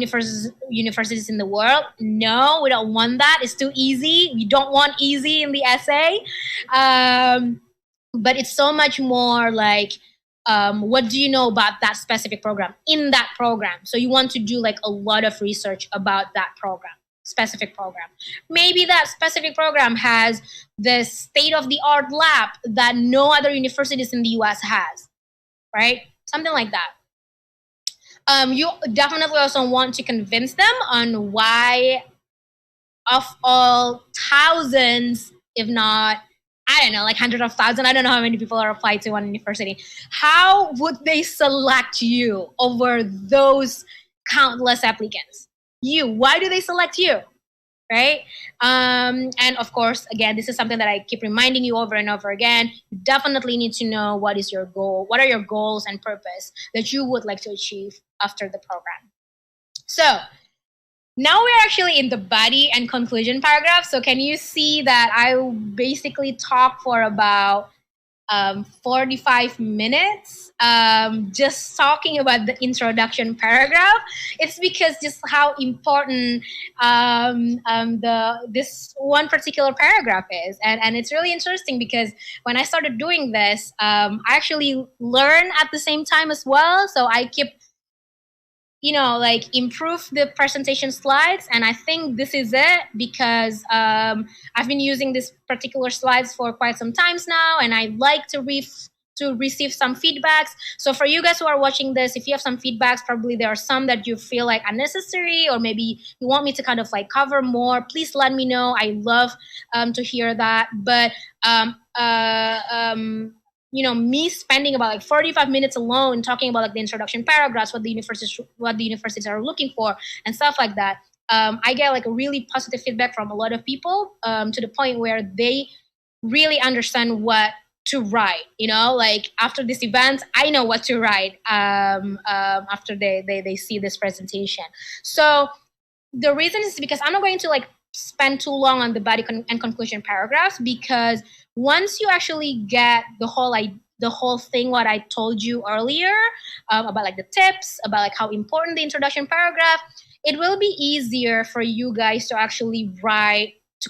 universities in the world. No, we don't want that. It's too easy. We don't want easy in the essay. But it's so much more like, what do you know about that specific program in that program? So you want to do like a lot of research about that specific program. Maybe that specific program has the state-of-the-art lab that no other universities in the US has, right? Something like that. You definitely also want to convince them on why, of all thousands, if not, I don't know, like hundreds of thousands, I don't know how many people are applied to one university, how would they select you over those countless applicants? Why do they select you, right? And of course, again, this is something that I keep reminding you over and over again. You definitely need to know what is your goal, what are your goals and purpose that you would like to achieve after the program. So now we're actually in the body and conclusion paragraph. So can you see that I basically talk for about 45 minutes just talking about the introduction paragraph? It's because just how important this one particular paragraph is. And it's really interesting because when I started doing this, I actually learn at the same time as well. So I keep improve the presentation slides. And I think this is it because I've been using this particular slides for quite some times now, and I like to receive some feedbacks. So for you guys who are watching this, if you have some feedbacks, probably there are some that you feel like unnecessary, or maybe you want me to kind of like cover more, please let me know. I love to hear that. But me spending about like 45 minutes alone talking about like the introduction paragraphs, what the universities are looking for and stuff like that, I get like a really positive feedback from a lot of people to the point where they really understand what to write. Like after this event, I know what to write after they see this presentation. So the reason is because I'm not going to like spend too long on the body and conclusion paragraphs, because once you actually get the whole thing, what I told you earlier about like the tips, about like how important the introduction paragraph, it will be easier for you guys to actually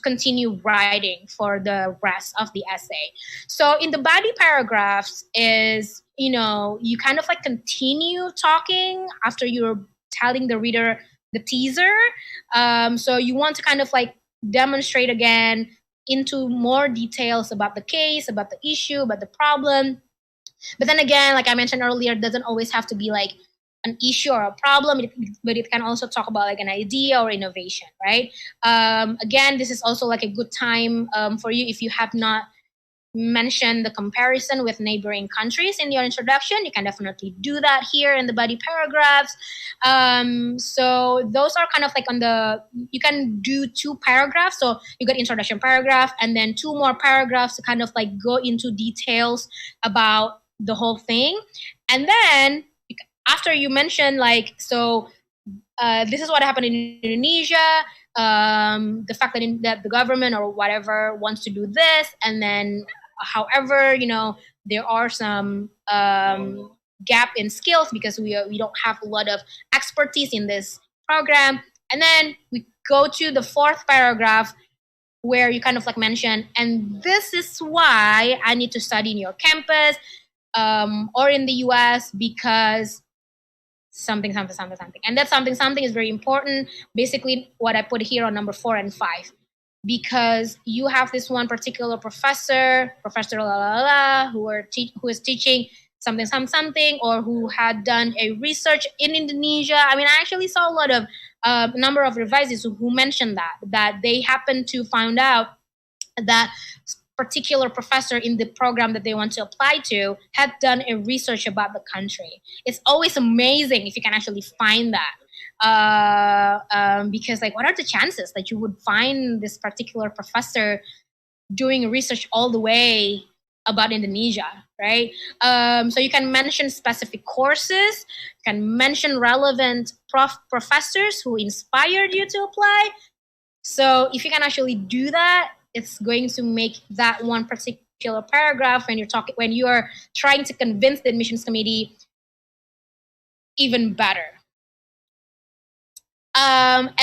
continue writing for the rest of the essay. So in the body paragraphs is, you kind of like continue talking after you're telling the reader the teaser. So you want to kind of like demonstrate again into more details about the case, about the issue, about the problem. But then again, like I mentioned earlier, it doesn't always have to be like an issue or a problem, but it can also talk about like an idea or innovation, right? Again, this is also like a good time for you if you have not mention the comparison with neighboring countries in your introduction. You can definitely do that here in the body paragraphs. So those are kind of like you can do 2 paragraphs. So you got introduction paragraph and then 2 more paragraphs to kind of like go into details about the whole thing. And then after you mention like, so this is what happened in Indonesia, the fact that the government or whatever wants to do this, and then however, there are some gap in skills because we don't have a lot of expertise in this program. And then we go to the 4th paragraph where you kind of like mention, and this is why I need to study in your campus or in the US because something. And that something is very important. Basically, what I put here on number 4 and 5, because you have this one particular professor who is teaching something, or who had done a research in Indonesia. I mean, I actually saw a lot of number of revisers who mentioned that they happened to find out that particular professor in the program that they want to apply to had done a research about the country. It's always amazing if you can actually find that, because like, what are the chances that you would find this particular professor doing research all the way about Indonesia, right? So you can mention specific courses, you can mention relevant professors who inspired you to apply. So if you can actually do that, it's going to make that one particular paragraph when you are trying to convince the admissions committee even better.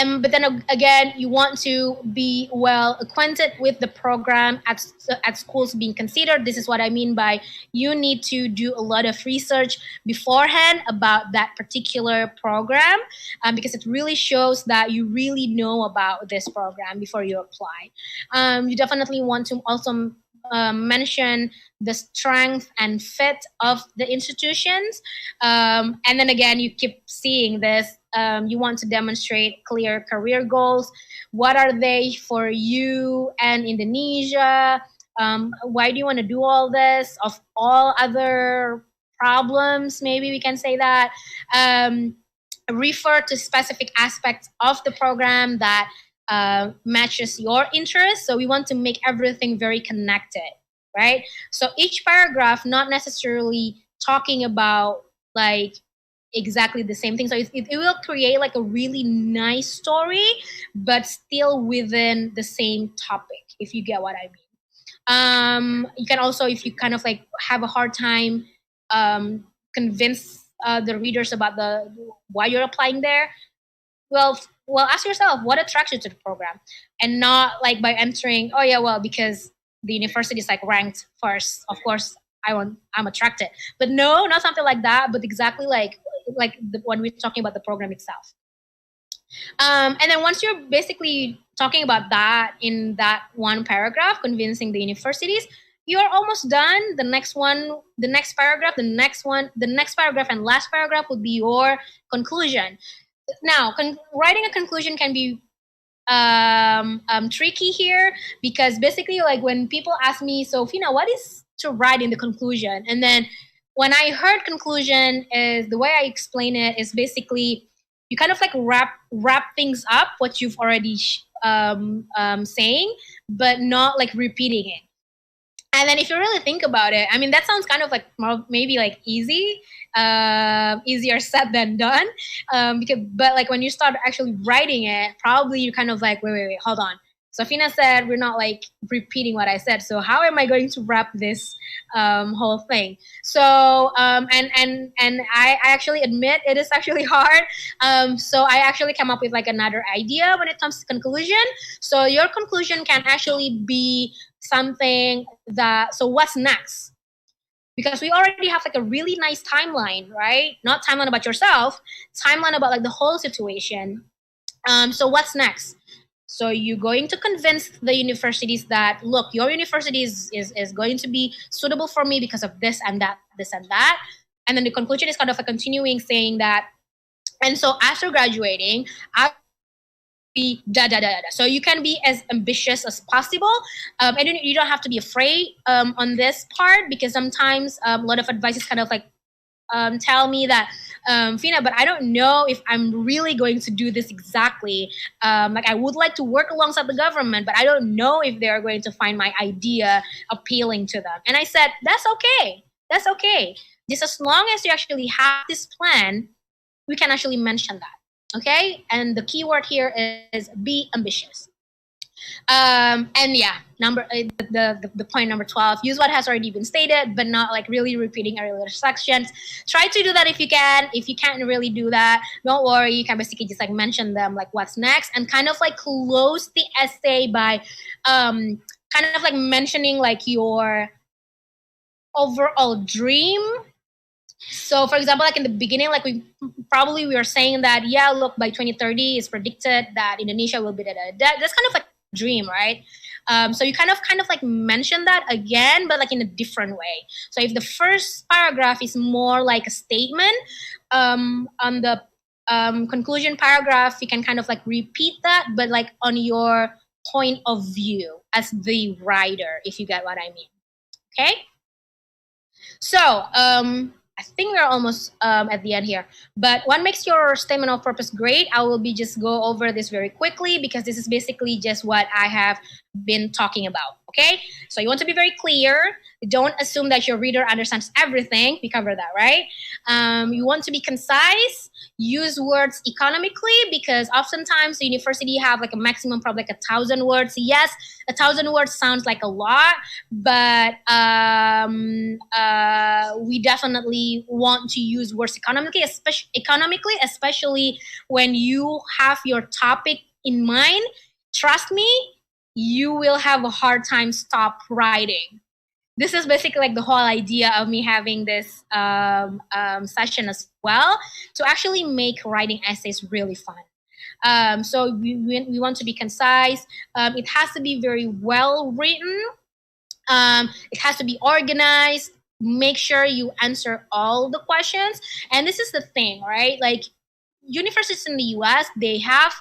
But then again, you want to be well acquainted with the program at schools being considered. This is what I mean by you need to do a lot of research beforehand about that particular program, because it really shows that you really know about this program before you apply. You definitely want to also mention the strength and fit of the institutions. And then again, you keep seeing this. You want to demonstrate clear career goals. What are they for you and Indonesia? Why do you want to do all this? Of all other problems, maybe we can say that. Refer to specific aspects of the program that matches your interest. So we want to make everything very connected, right? So each paragraph not necessarily talking about like exactly the same thing. So it will create like a really nice story, but still within the same topic, if you get what I mean. You can also, if you kind of like have a hard time convince the readers about why you're applying there, well, ask yourself what attracts you to the program, and not like by entering, oh yeah, well, because the university is like ranked first, of course I'm attracted. But no, not something like that, but exactly like when we're talking about the program itself. And then once you're basically talking about that in that one paragraph, convincing the universities, you're almost done. The next paragraph, the next paragraph and last paragraph would be your conclusion. Now, writing a conclusion can be tricky here, because basically, like when people ask me, so Fina, what is to write in the conclusion? And then when I heard conclusion, is the way I explain it is basically you kind of like wrap things up what you've already saying, but not like repeating it. And then if you really think about it, I mean, that sounds kind of like maybe like easier said than done. But like when you start actually writing it, probably you're kind of like, wait, hold on. So Fina said we're not like repeating what I said. So how am I going to wrap this whole thing? So and I actually admit it is actually hard. So I actually came up with like another idea when it comes to conclusion. So your conclusion can actually be something that, so what's next? Because we already have like a really nice timeline, right? Not timeline about yourself, timeline about like the whole situation. So what's next? So you're going to convince the universities that, look, your university is going to be suitable for me because of this and that. And then the conclusion is kind of a continuing saying that, and so after graduating, be da da da da. So you can be as ambitious as possible. And you don't have to be afraid on this part, because sometimes a lot of advice is kind of like tell me that, Fina, but I don't know if I'm really going to do this exactly. Like, I would like to work alongside the government, but I don't know if they are going to find my idea appealing to them. And I said, that's okay. That's okay. Just as long as you actually have this plan, we can actually mention that. Okay? And the key word here is be ambitious. And yeah, the point number 12, use what has already been stated, but not like really repeating earlier sections. Try to do that if you can. If you can't really do that, don't worry. You can basically just like mention them, like what's next, and kind of like close the essay by kind of like mentioning like your overall dream. So for example, like in the beginning, like we were saying that, yeah, look, by 2030 it's predicted that Indonesia will be that's kind of like dream, right? So you kind of like mention that again, but like in a different way. So if the first paragraph is more like a statement, on the conclusion paragraph, you can kind of like repeat that, but like on your point of view as the writer, if you get what I mean. Okay? So I think we're almost at the end here. But what makes your statement of purpose great? I will be just go over this very quickly, because this is basically just what I have been talking about. Okay? So you want to be very clear. Don't assume that your reader understands everything. We covered that, right? You want to be concise. Use words economically, because oftentimes the university have like a maximum, probably like 1,000 words. Yes, 1,000 words sounds like a lot, but we definitely want to use words economically, especially when you have your topic in mind. Trust me, you will have a hard time stop writing. This is basically like the whole idea of me having this session as well, to actually make writing essays really fun. So we want to be concise. It has to be very well written. It has to be organized. Make sure you answer all the questions. And this is the thing, right? Like, universities in the US, they have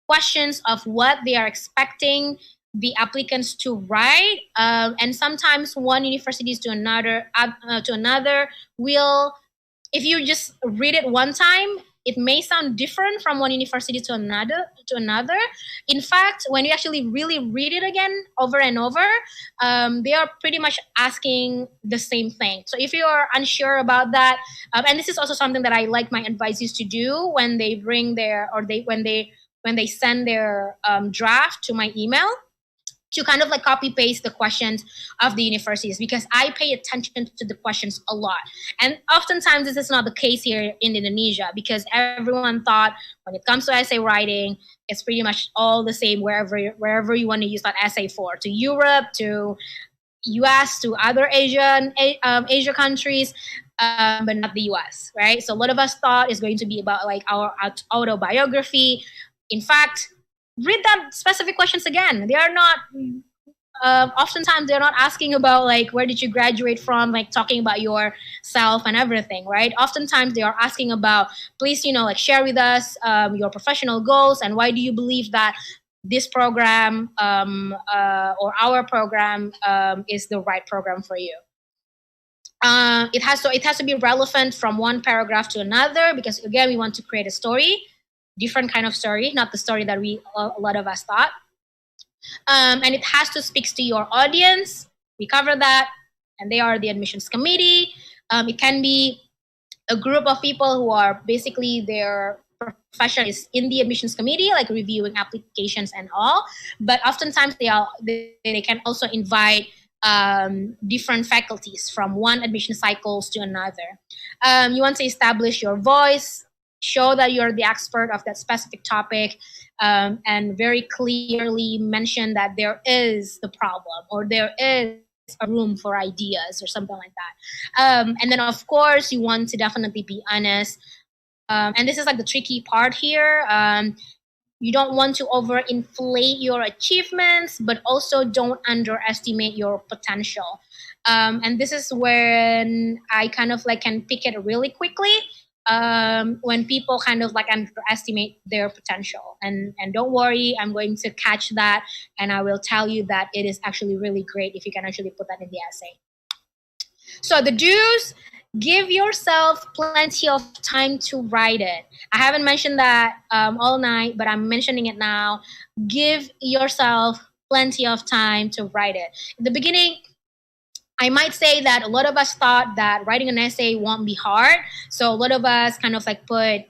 questions of what they are expecting the applicants to write, and sometimes one university to another will, if you just read it one time, it may sound different from one university to another. In fact, when you actually really read it again over and over, they are pretty much asking the same thing. So if you are unsure about that, and this is also something that I like my advisors to do when they bring their, or when they send their draft to my email, to kind of like copy paste the questions of the universities, because I pay attention to the questions a lot. And oftentimes this is not the case here in Indonesia, because everyone thought when it comes to essay writing, it's pretty much all the same wherever you want to use that essay for, to Europe, to US, to other Asia countries, but not the US, right? So a lot of us thought it's going to be about like our autobiography. In fact, read that specific questions again. They are not, oftentimes they're not asking about like, where did you graduate from, like talking about yourself and everything, right? Oftentimes they are asking about, please, like share with us your professional goals, and why do you believe that this program or our program is the right program for you. It has to be relevant from one paragraph to another, because again, we want to create a story. Different kind of story, not the story that a lot of us thought. And it has to speak to your audience. We cover that. And they are the admissions committee. It can be a group of people who are basically their profession is in the admissions committee, like reviewing applications and all. But oftentimes they can also invite different faculties from one admission cycles to another. You want to establish your voice, show that you're the expert of that specific topic, and very clearly mention that there is the problem, or there is a room for ideas, or something like that. And then, of course, you want to definitely be honest. And this is like the tricky part here. You don't want to overinflate your achievements, but also don't underestimate your potential. And this is when I kind of like can pick it really quickly. when people kind of like underestimate their potential. And don't worry, I'm going to catch that, and I will tell you that it is actually really great if you can actually put that in the essay. So the do's: give yourself plenty of time to write it. I haven't mentioned that all night, but I'm mentioning it now. Give yourself plenty of time to write it. In the beginning, I might say that a lot of us thought that writing an essay won't be hard. So a lot of us kind of like put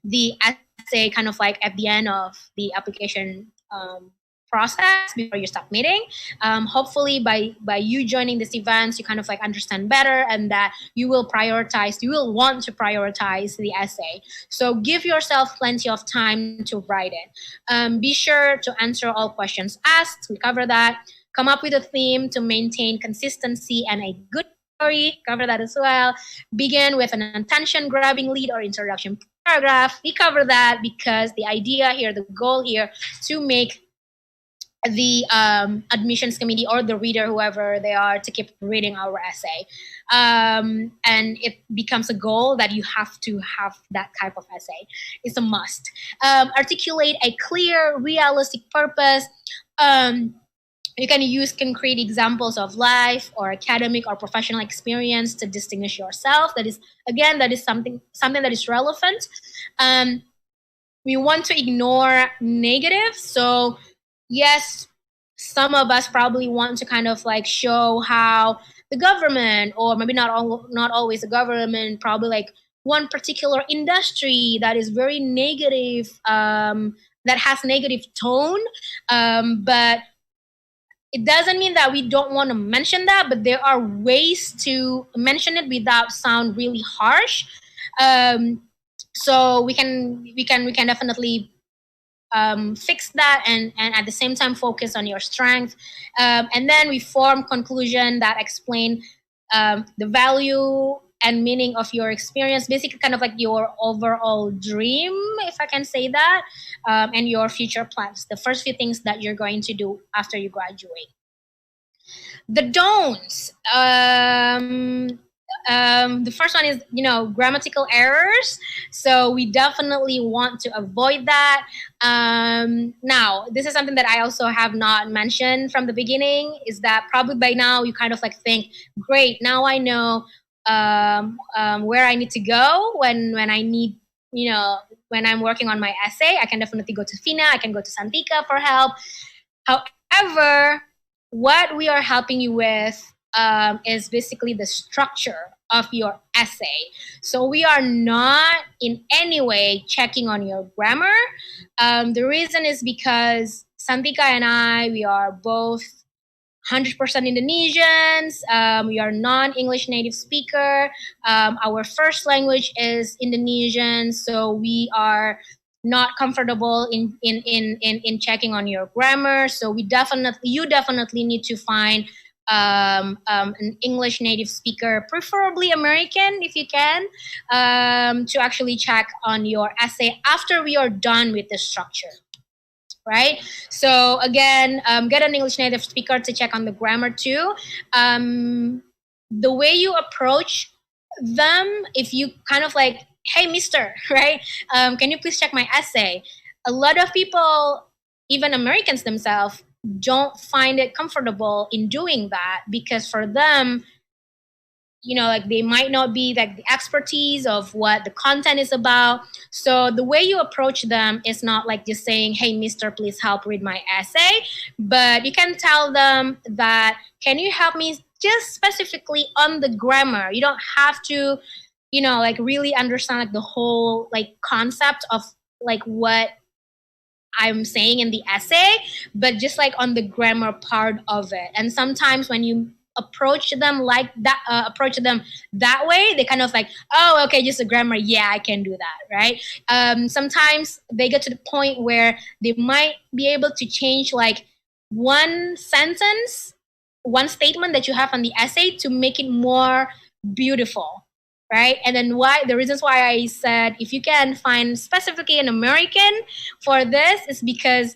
the essay kind of like at the end of the application process before you start meeting. Hopefully by you joining these events, you kind of like understand better, and that you will want to prioritize the essay. So give yourself plenty of time to write it. Be sure to answer all questions asked. We cover that. Come up with a theme to maintain consistency and a good story. Cover that as well. Begin with an attention-grabbing lead or introduction paragraph. We cover that because the idea here, the goal here, to make the admissions committee or the reader, whoever they are, to keep reading our essay. And it becomes a goal that you have to have that type of essay. It's a must. Articulate a clear, realistic purpose. You can use concrete examples of life or academic or professional experience to distinguish yourself. That is something that is relevant. We want to ignore negatives. So yes, some of us probably want to kind of like show how the government, or maybe not always the government, probably like one particular industry that is very negative, that has negative tone, but it doesn't mean that we don't want to mention that, but there are ways to mention it without sound really harsh. So we can definitely fix that, and at the same time focus on your strength. And then we form conclusion that explain the value and meaning of your experience, basically kind of like your overall dream, if I can say that, and your future plans, the first few things that you're going to do after you graduate. The don'ts. The first one is, grammatical errors. So we definitely want to avoid that. Now, this is something that I also have not mentioned from the beginning, is that probably by now you kind of like think, great, now I know where I need to go when I need, when I'm working on my essay. I can definitely go to Fina, I can go to Santika for help. However, what we are helping you with is basically the structure of your essay. So we are not in any way checking on your grammar. The reason is because Santika and I, we are both 100% Indonesians. We are non-English native speaker. Our first language is Indonesian, so we are not comfortable in checking on your grammar. So you definitely need to find an English native speaker, preferably American if you can, to actually check on your essay after we are done with the structure. Right? So again, get an English native speaker to check on the grammar too. The way you approach them, if you kind of like, hey, mister, right? Can you please check my essay? A lot of people, even Americans themselves, don't find it comfortable in doing that, because for them, like they might not be like the expertise of what the content is about. So the way you approach them is not like just saying, hey, mister, please help read my essay. But you can tell them that, can you help me just specifically on the grammar? You don't have to, like really understand like the whole like concept of like what I'm saying in the essay, but just like on the grammar part of it. And sometimes when you approach them like that, that way, they kind of like, oh, okay, just a grammar, yeah, I can do that, right? Sometimes they get to the point where they might be able to change like one sentence, one statement that you have on the essay to make it more beautiful, right? And then the reasons why I said if you can find specifically an American for this is because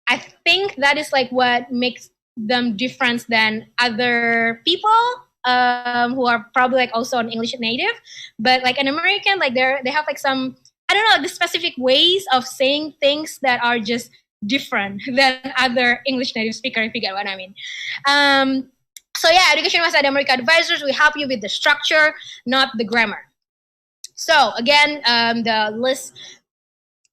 I think that is like what makes them different than other people who are probably like also an English native, but like an American, like they have like some, I don't know, the specific ways of saying things that are just different than other English native speaker, if you get what I mean. So yeah, Education USA at America Advisors, we help you with the structure, not the grammar. So again,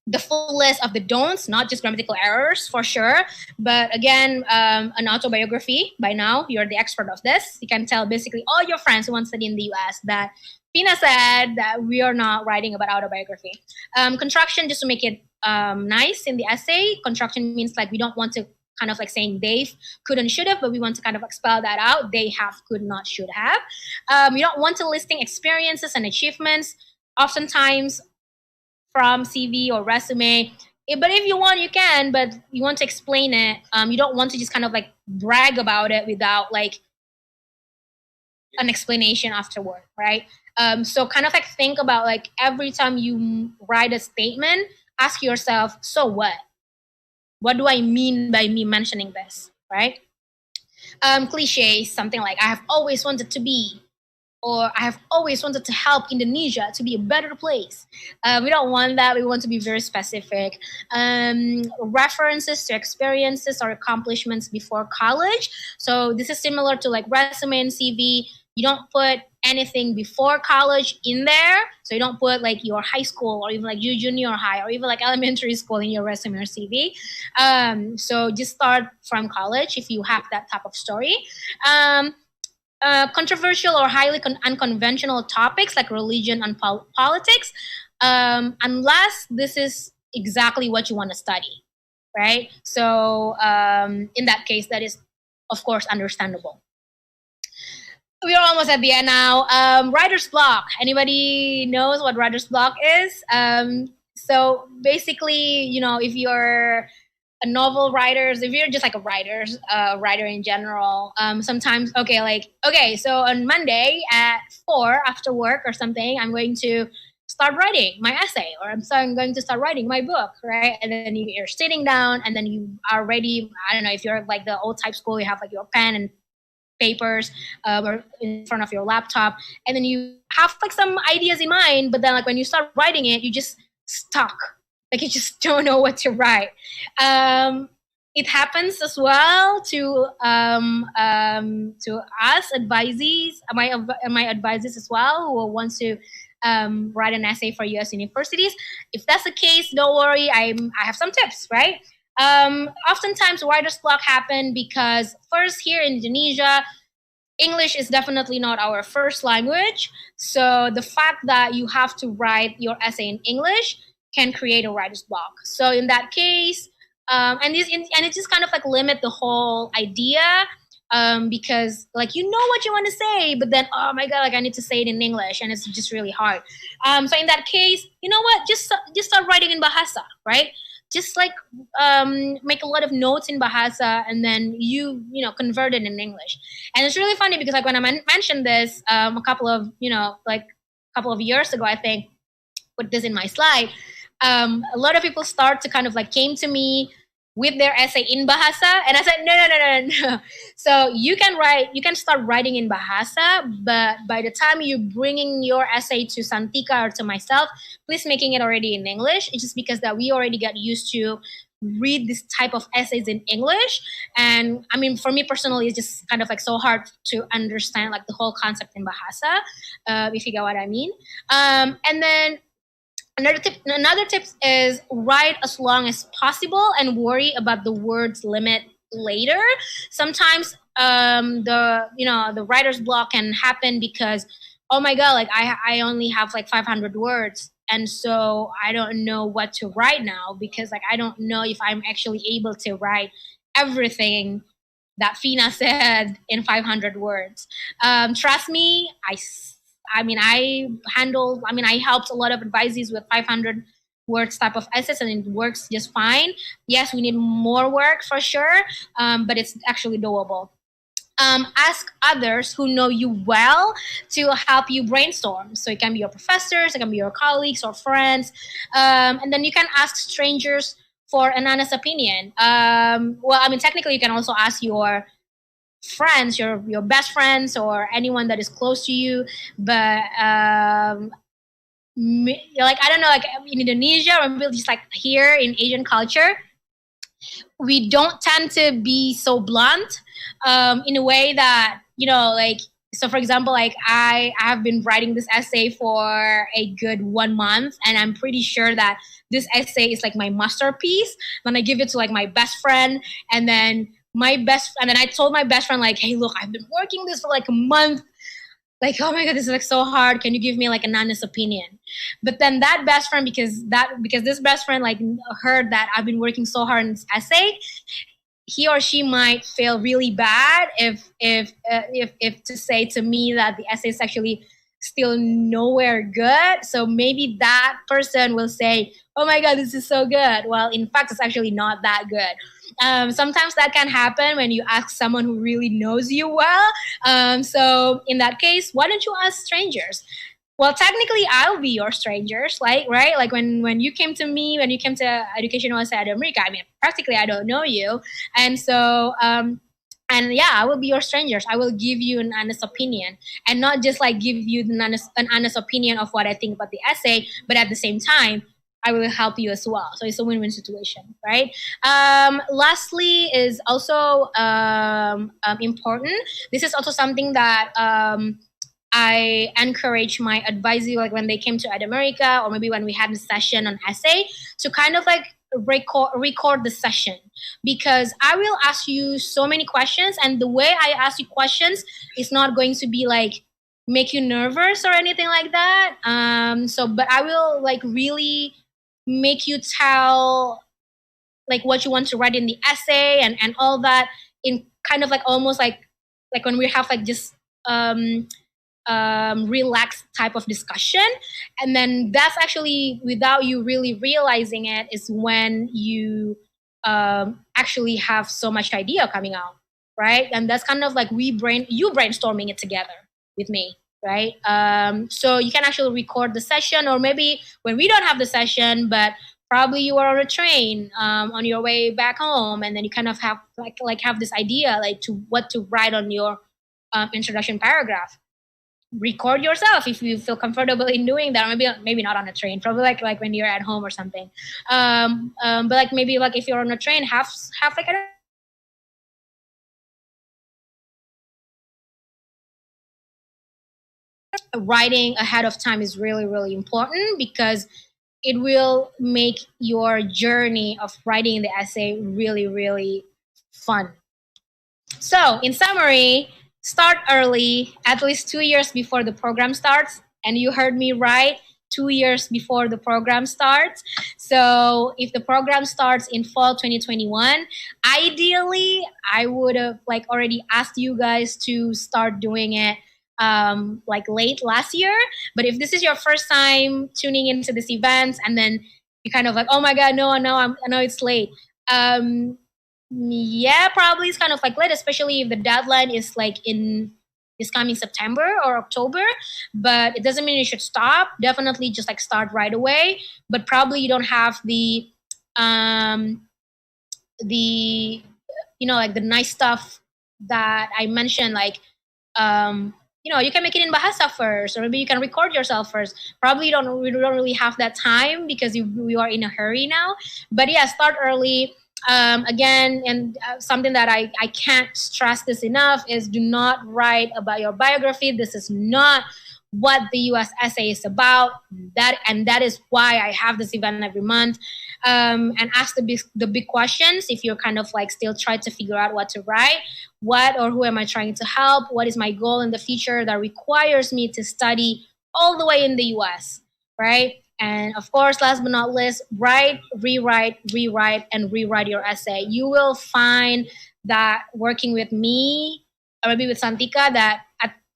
the full list of the don'ts, not just grammatical errors for sure, but again, an autobiography. By now, you're the expert of this. You can tell basically all your friends who want to study in the US that Pina said that we are not writing about autobiography. Construction, just to make it nice in the essay, construction means like we don't want to kind of like saying they couldn't, should have, but we want to kind of like spell that out. They have, could not, should have. We don't want to listing experiences and achievements. Oftentimes from CV or resume, but if you want, you can, but you want to explain it. You don't want to just kind of like brag about it without like an explanation afterward, right? So kind of like think about like every time you write a statement, ask yourself, so what? What do I mean by me mentioning this, right? Cliches, something like I have always wanted to be, or I have always wanted to help Indonesia to be a better place. We don't want that. We want to be very specific. References to experiences or accomplishments before college. So this is similar to like resume and CV. You don't put anything before college in there. So you don't put like your high school or even like your junior high or even like elementary school in your resume or CV. So just start from college if you have that type of story. Controversial or highly unconventional topics like religion and politics, unless this is exactly what you want to study, right? So in that case, that is, of course, understandable. We are almost at the end now. Writer's block. Anybody knows what writer's block is? So basically, you know, if you're a novel writer, if you're just like a writer in general, sometimes, so on Monday at 4 after work or something, I'm going to start writing my essay, or I'm going to start writing my book, right? And then you're sitting down and then you are ready. I don't know, if you're like the old type school, you have like your pen and papers or in front of your laptop, and then you have like some ideas in mind, but then like when you start writing it, you just stuck. Like you just don't know what to write. It happens as well to us advisees, my advisors as well, who wants to write an essay for U.S. universities. If that's the case, don't worry. I have some tips, right? Oftentimes writer's block happen because first, here in Indonesia, English is definitely not our first language. So the fact that you have to write your essay in English can create a writer's block. So in that case, and it just kind of like limit the whole idea, because like you know what you want to say, but then oh my god, like I need to say it in English, and it's just really hard. So in that case, you know what? Just start writing in Bahasa, right? Just like make a lot of notes in Bahasa, and then you convert it in English. And it's really funny because like when I mentioned this a couple of years ago, I think, put this in my slide. A lot of people start to kind of like came to me with their essay in Bahasa, and I said no. So you can start writing in Bahasa, but by the time you're bringing your essay to Santika or to myself, please making it already in English. It's just because that we already got used to read this type of essays in English, and I mean for me personally, it's just kind of like so hard to understand like the whole concept in Bahasa, if you get what I mean. And then Another tip is write as long as possible and worry about the words limit later. Sometimes the writer's block can happen because, oh my god, like I only have like 500 words, and so I don't know what to write now, because like I don't know if I'm actually able to write everything that Fina said in 500 words. Trust me, I helped a lot of advisees with 500 words type of essays, and it works just fine. Yes, we need more work for sure, but it's actually doable. Ask others who know you well to help you brainstorm. So it can be your professors, it can be your colleagues or friends, and then you can ask strangers for an honest opinion. Technically, you can also ask your friends, your best friends, or anyone that is close to you. But like, I don't know, like in Indonesia, or maybe just like here in Asian culture, we don't tend to be so blunt in a way that, you know, like, so for example, like I have been writing this essay for a good 1 month, and I'm pretty sure that this essay is like my masterpiece. Then I give it to like my best friend, and then I told my best friend, like, hey, look, I've been working this for like a month. Like, oh my God, this is like so hard. Can you give me like an honest opinion? But then that best friend, because this best friend like heard that I've been working so hard in this essay, he or she might feel really bad if to say to me that the essay is actually still nowhere good. So maybe that person will say, oh my God, this is so good. Well, in fact, it's actually not that good. Sometimes that can happen when you ask someone who really knows you well. So in that case, why don't you ask strangers? Well, technically, I'll be your strangers, like, right? Like when you came to me, when you came to EducationUSA at America, I mean, practically I don't know you. And so, and yeah, I will be your strangers. I will give you an honest opinion, and not just like give you an honest opinion of what I think about the essay, but at the same time, I will help you as well. So it's a win-win situation, right? Lastly is also important. This is also something that I encourage my advisee, like when they came to America, or maybe when we had a session on essay, to kind of like record the session, because I will ask you so many questions, and the way I ask you questions is not going to be like make you nervous or anything like that. But I will like really make you tell like what you want to write in the essay and all that, in kind of like almost like when we have like just relaxed type of discussion. And then that's actually, without you really realizing it, is when you actually have so much idea coming out, right? And that's kind of like you brainstorming it together with me, right? So you can actually record the session, or maybe when we don't have the session, but probably you are on a train on your way back home, and then you kind of have have this idea like to what to write on your introduction paragraph. Record yourself if you feel comfortable in doing that. Maybe not on a train, probably like when you're at home or something. But like maybe like if you're on a train, have like writing ahead of time is really, really important, because it will make your journey of writing the essay really, really fun. So in summary, start early, at least 2 years before the program starts. And you heard me right, 2 years before the program starts. So if the program starts in fall 2021, ideally, I would have like already asked you guys to start doing it like late last year. But if this is your first time tuning into this event, and then you kind of like, oh my God, no, I know it's late. Yeah, probably it's kind of like late, especially if the deadline is like in this coming September or October. But it doesn't mean you should stop. Definitely just like start right away. But probably you don't have the like the nice stuff that I mentioned, like you can make it in Bahasa first, or maybe you can record yourself first. Probably we don't really have that time, because we are in a hurry now. But yeah, start early. Again, and something that I can't stress this enough is, do not write about your biography. This is not what the US essay is about. That is why I have this event every month. And ask the big questions if you're kind of like still trying to figure out what to write. What or who am I trying to help? What is my goal in the future that requires me to study all the way in the US, right? And of course, last but not least, write, rewrite, and rewrite your essay. You will find that working with me, or maybe with Santika, that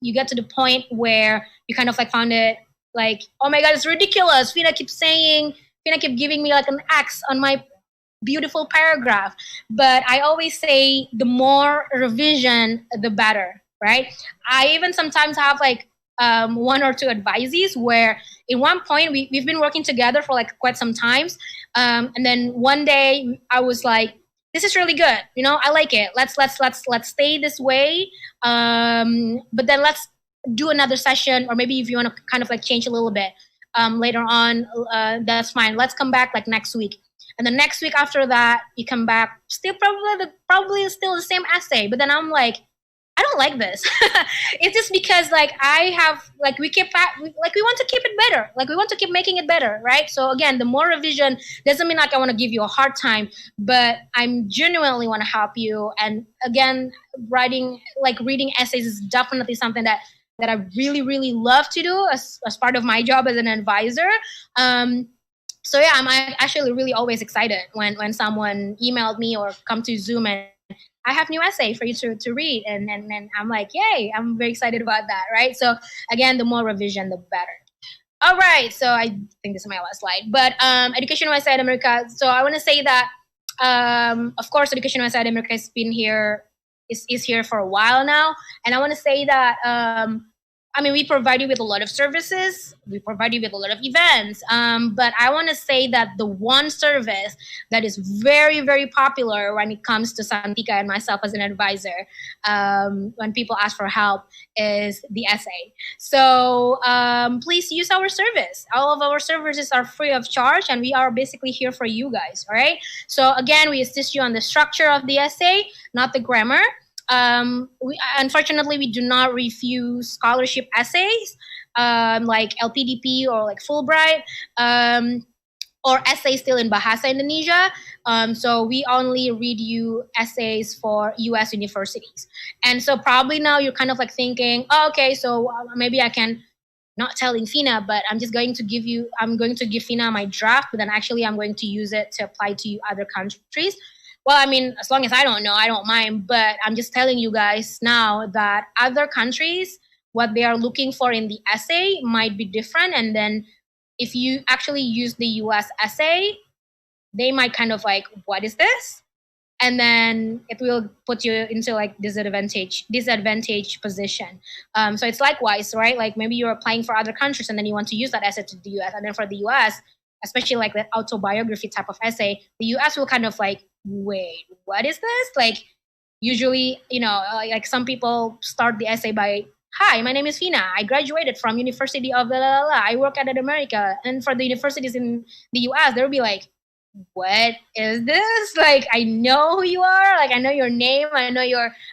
you get to the point where you kind of like found it like, oh my God, it's ridiculous. Fina keeps giving me like an X on my beautiful paragraph. But I always say the more revision, the better, right? I even sometimes have like one or two advisees where in one point we've been working together for like quite some times. And then one day I was like, this is really good. You know, I like it. Let's stay this way. But then let's do another session, or maybe if you want to kind of like change a little bit later on, that's fine. Let's come back like next week. And the next week after that, you come back, still probably still the same essay. But then I'm like, I don't like this. It's just because like I have like we want to keep it better. Like we want to keep making it better, right? So again, the more revision doesn't mean like I want to give you a hard time, but I'm genuinely want to help you. And again, reading essays is definitely something that I really love to do as part of my job as an advisor. So yeah, I'm actually really always excited when someone emailed me or come to Zoom and I have new essay for you to read, and I'm like, yay, I'm very excited about that, right? So again, the more revision, the better. All right, so I think this is my last slide, but EducationUSA at America. So I want to say that, of course, EducationUSA at America has been here, is here for a while now, and I want to say that, I mean, we provide you with a lot of services. We provide you with a lot of events. But I want to say that the one service that is very popular when it comes to Santika and myself as an advisor, when people ask for help, is the essay. So please use our service. All of our services are free of charge, and we are basically here for you guys, all right? So again, we assist you on the structure of the essay, not the grammar. Unfortunately, we do not refuse scholarship essays like LPDP or like Fulbright, or essays still in Bahasa Indonesia. So we only read you essays for US universities. And so probably now you're kind of like thinking, oh, okay, so maybe I can, not telling Fina, but I'm going to give Fina my draft, but then actually I'm going to use it to apply to other countries. Well, I mean, as long as I don't know, I don't mind. But I'm just telling you guys now that other countries, what they are looking for in the essay might be different. And then if you actually use the US essay, they might kind of like, what is this? And then it will put you into like disadvantage position. So it's likewise, right? Like maybe you're applying for other countries and then you want to use that essay to the US. And then for the US, especially like that autobiography type of essay, the US will kind of like, wait, what is this? Like usually, you know, like some people start the essay by, hi, my name is Fina. I graduated from University of blah, blah, blah. I work at America. And for the universities in the US, they'll be like, what is this? Like, I know who you are. Like, I know your name. I know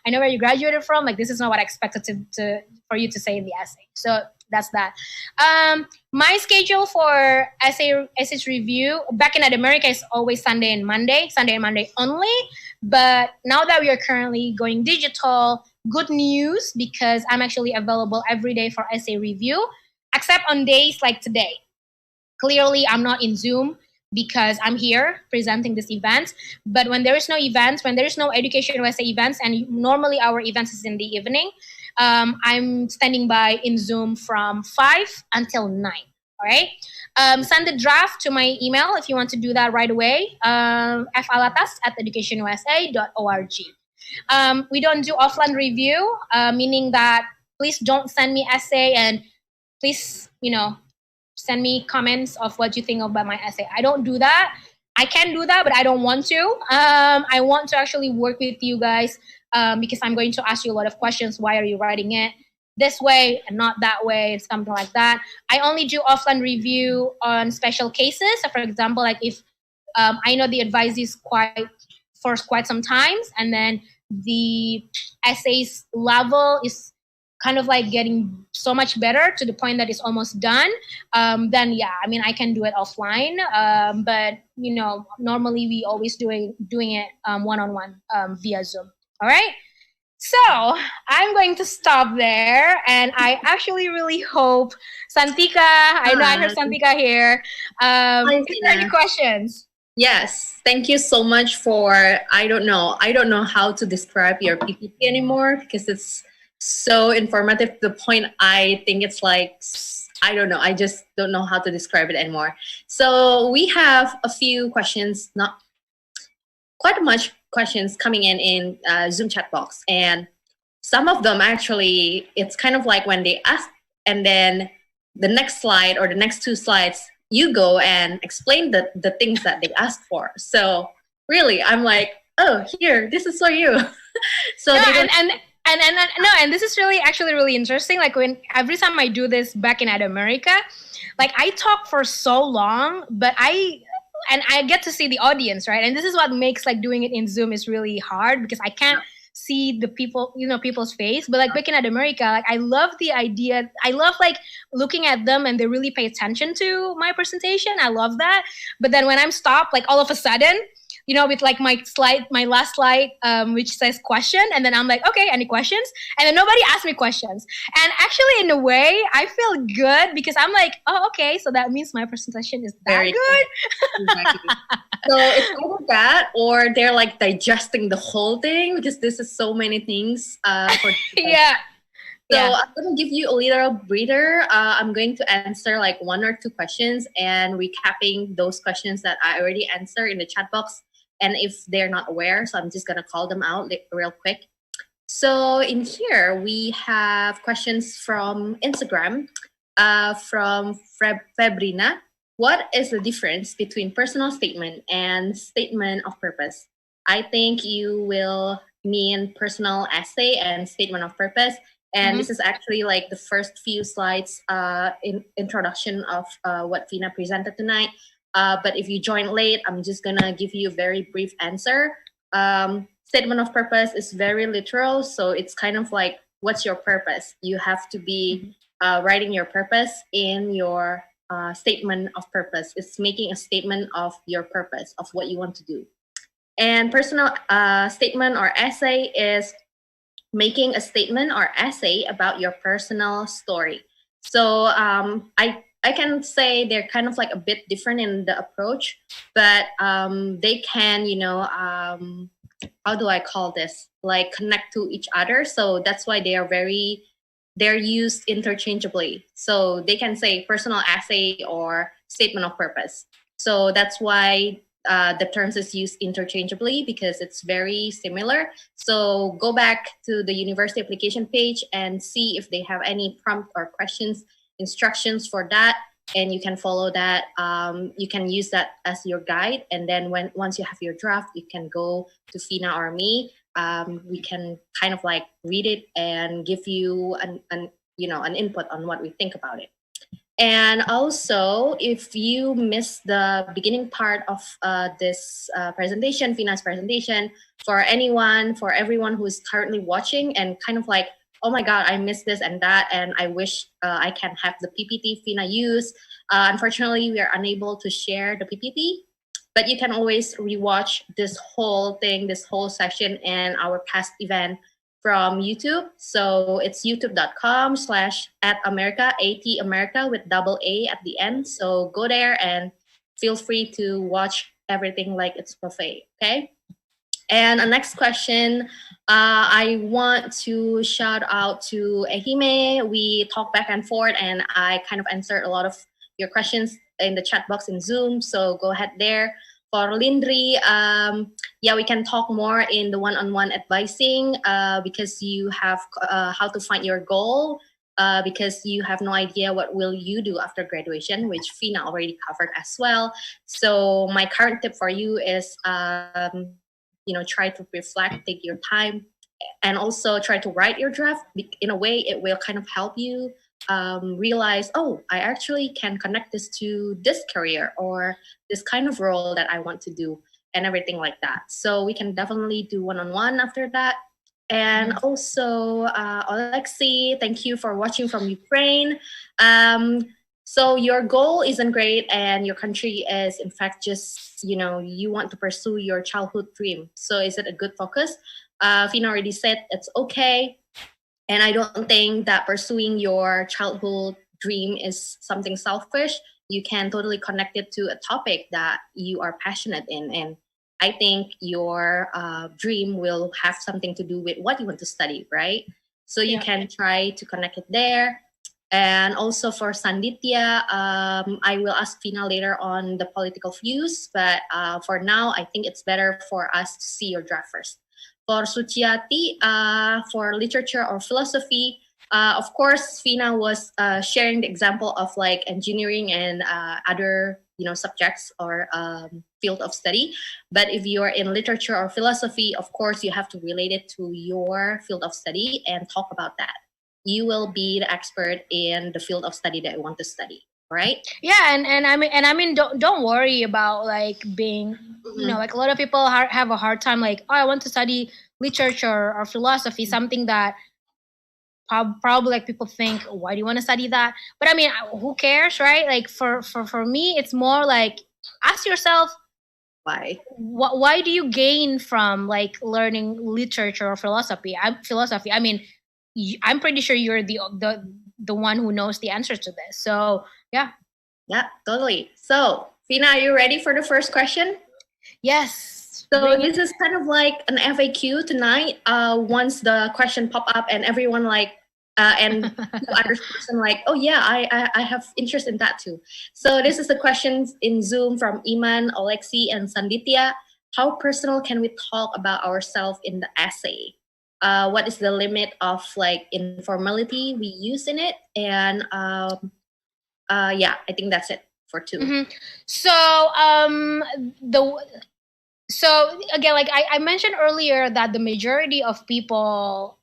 where you graduated from. Like, this is not what I expected for you to say in the essay. So that's that. My schedule for essays review back in America is always Sunday and Monday only. But now that we are currently going digital, good news, because I'm actually available every day for essay review, except on days like today. Clearly, I'm not in Zoom because I'm here presenting this event. But when there is no events, when there is no EducationUSA events, and normally our events is in the evening, I'm standing by in Zoom from 5 until 9, all right? Send the draft to my email if you want to do that right away, falatas@educationusa.org. We don't do offline review, meaning that please don't send me essay and please, send me comments of what you think about my essay. I don't do that. I can do that, but I don't want to. I want to actually work with you guys because I'm going to ask you a lot of questions. Why are you writing it this way and not that way, and something like that. I only do offline review on special cases. So for example, like if I know the advice is for quite some times, and then the essays level is kind of like getting so much better to the point that it's almost done, then yeah, I mean, I can do it offline. But normally we always doing it one-on-one via Zoom. All right. So I'm going to stop there, and I actually really hope Santika. I know I heard Santika here. Is there any questions? Yes, thank you so much for. I don't know how to describe your PPT anymore because it's so informative to the point I think it's like, I don't know. I just don't know how to describe it anymore. So we have a few questions, not quite much questions coming in Zoom chat box. And some of them actually, it's kind of like when they ask, and then the next slide or the next two slides, you go and explain the things that they asked for. So really, I'm like, oh, here, this is for you. So No, they don't, and this is really actually really interesting. Like when every time I do this back in America, like I talk for so long, but I get to see the audience, right? And this is what makes like doing it in Zoom is really hard because I can't see the people, people's face. But like back in America, like I love the idea. I love like looking at them and they really pay attention to my presentation. I love that. But then when I'm stopped, like all of a sudden, with like my last slide, which says question, and then I'm like, okay, any questions? And then nobody asked me questions. And actually, in a way, I feel good because I'm like, oh, okay, so that means my presentation is that Very good. exactly. So it's either that or they're like digesting the whole thing because this is so many things for Yeah. So Yeah. I'm going to give you a little breather. I'm going to answer like 1 or 2 questions and recapping those questions that I already answered in the chat box. And if they're not aware, so I'm just going to call them out real quick. So in here, we have questions from Instagram, from Fabrina. What is the difference between personal statement and statement of purpose? I think you will mean personal essay and statement of purpose. And this is actually like the first few slides in introduction of what Fina presented tonight. But if you join late, I'm just gonna give you a very brief answer. Statement of purpose is very literal. So it's kind of like, what's your purpose? You have to be writing your purpose in your statement of purpose. It's making a statement of your purpose, of what you want to do. And personal statement or essay is making a statement or essay about your personal story. So I can say they're kind of like a bit different in the approach, but they can, how do I call this? Like connect to each other. So that's why they're used interchangeably. So they can say personal essay or statement of purpose. So that's why the terms is used interchangeably because it's very similar. So go back to the university application page and see if they have any prompt or questions, instructions for that, and you can follow that. You can use that as your guide, and then once you have your draft, you can go to Fina or me. We can kind of like read it and give you an input on what we think about it. And also, if you missed the beginning part of this presentation, Fina's presentation, for everyone who is currently watching and kind of like, oh my God, I missed this and that, and I wish I can have the PPT Fina use. Unfortunately, we are unable to share the PPT, but you can always rewatch this whole thing, this whole session in our past event from YouTube. So it's youtube.com/@America, @America with double A at the end. So go there and feel free to watch everything like it's buffet, okay? And the next question, I want to shout out to Ehime. We talked back and forth and I kind of answered a lot of your questions in the chat box in Zoom. So go ahead there. For Lindri, yeah, we can talk more in the one-on-one advising because you have how to find your goal because you have no idea what will you do after graduation, which Fina already covered as well. So my current tip for you is, try to reflect, take your time, and also try to write your draft. In a way, it will kind of help you realize, oh, I actually can connect this to this career or this kind of role that I want to do and everything like that. So we can definitely do one-on-one after that. And also, Alexei, thank you for watching from Ukraine. So your goal isn't great and your country is in fact just, you want to pursue your childhood dream. So is it a good focus? Fina already said it's okay. And I don't think that pursuing your childhood dream is something selfish. You can totally connect it to a topic that you are passionate in. And I think your dream will have something to do with what you want to study, right? So you can try to connect it there. And also for Sanditya, I will ask Fina later on the political views. But for now, I think it's better for us to see your draft first. For Suciati, for literature or philosophy, of course, Fina was sharing the example of like engineering and other, subjects or field of study. But if you are in literature or philosophy, of course, you have to relate it to your field of study and talk about that. You will be the expert in the field of study that you want to study, right? Yeah, and I mean, don't worry about like being, like a lot of people have a hard time like, oh, I want to study literature or philosophy, something that probably like people think, why do you want to study that? But I mean, who cares, right? Like for me, it's more like ask yourself, why do you gain from like learning literature or philosophy? I mean, I'm pretty sure you're the one who knows the answer to this. So yeah, totally. So Fina, are you ready for the first question? Yes. So this is kind of like an FAQ tonight. Once the question pop up and everyone like and the other person like, oh yeah, I have interest in that too. So this is the questions in Zoom from Iman, Alexi, and Sanditya. How personal can we talk about ourselves in the essay? What is the limit of like informality we use in it? And yeah, I think that's it for two. So again, like I mentioned earlier, that the majority of people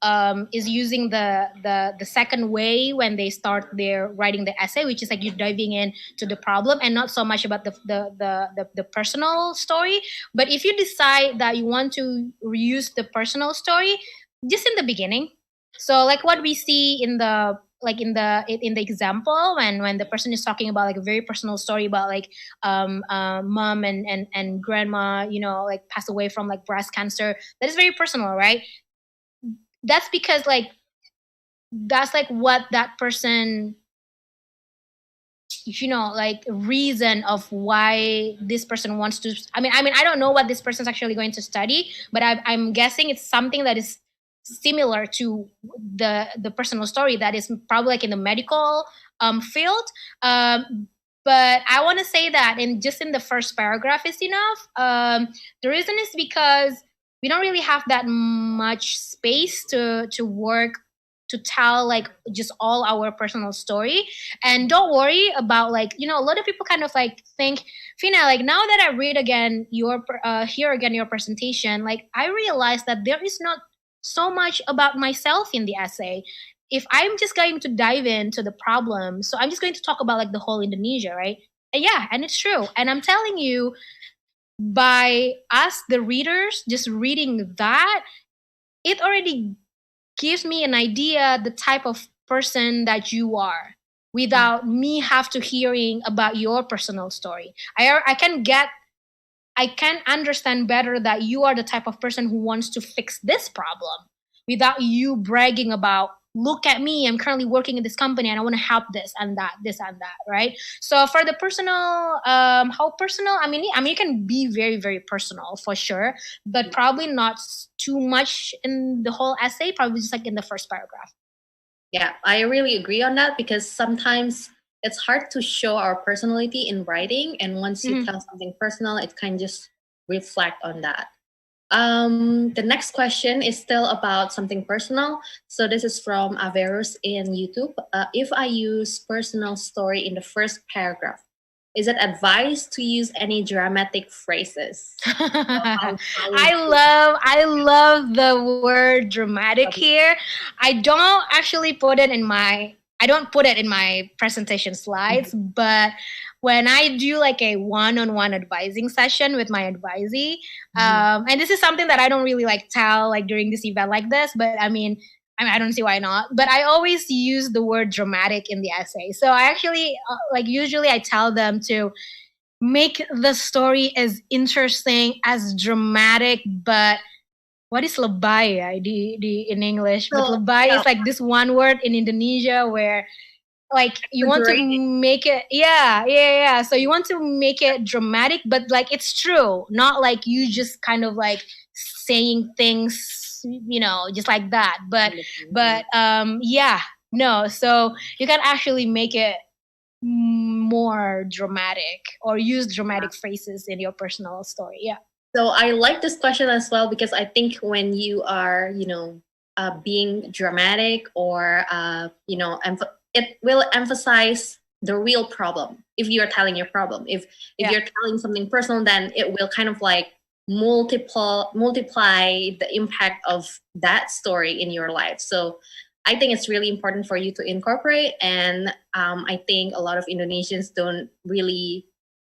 is using the second way when they start their writing the essay, which is like you diving in to the problem and not so much about the personal story. But if you decide that you want to reuse the personal story, just in the beginning, so like what we see in the example when the person is talking about like a very personal story about like mom and grandma, like passed away from like breast cancer, that is very personal, right? That's because like that's like what that person, like reason of why this person wants to. I mean I don't know what this person's actually going to study, but I'm guessing it's something that is similar to the personal story that is probably like in the medical field. But I want to say that in the first paragraph is enough. The reason is because we don't really have that much space to work to tell like just all our personal story. And don't worry about like, a lot of people kind of like think, Fina, like now that I read again your presentation, like I realized that there is not so much about myself in the essay. If I'm just going to dive into the problem, so I'm just going to talk about like the whole Indonesia, right? And yeah, and it's true. And I'm telling you, by us, the readers, just reading that, it already gives me an idea the type of person that you are without me have to hearing about your personal story. I can understand better that you are the type of person who wants to fix this problem without you bragging about, look at me, I'm currently working in this company and I want to help this and that, right? So for the personal, how personal, I mean, it can be very, very personal for sure, but probably not too much in the whole essay, probably just like in the first paragraph. Yeah, I really agree on that, because sometimes it's hard to show our personality in writing, and once you tell something personal, it can just reflect on that. The next question is still about something personal. So this is from Averus in YouTube. If I use personal story in the first paragraph, is it advised to use any dramatic phrases? I love the word dramatic here. I don't actually put it in my presentation slides, but when I do like a one-on-one advising session with my advisee, and this is something that I don't really like tell like during this event like this, but I mean, I don't see why not. But I always use the word dramatic in the essay. So I actually usually I tell them to make the story as interesting, as dramatic, but what is lebay in English? But lebay is like this one word in Indonesia where like you want to make it, yeah. So you want to make it dramatic, but like it's true, not like you just kind of like saying things, just like that. But no. So you can actually make it more dramatic or use dramatic phrases in your personal story. Yeah. So I like this question as well, because I think when you are, being dramatic or, it will emphasize the real problem. If you're telling your problem, if you're telling something personal, then it will kind of like multiply the impact of that story in your life. So I think it's really important for you to incorporate. And I think a lot of Indonesians don't really,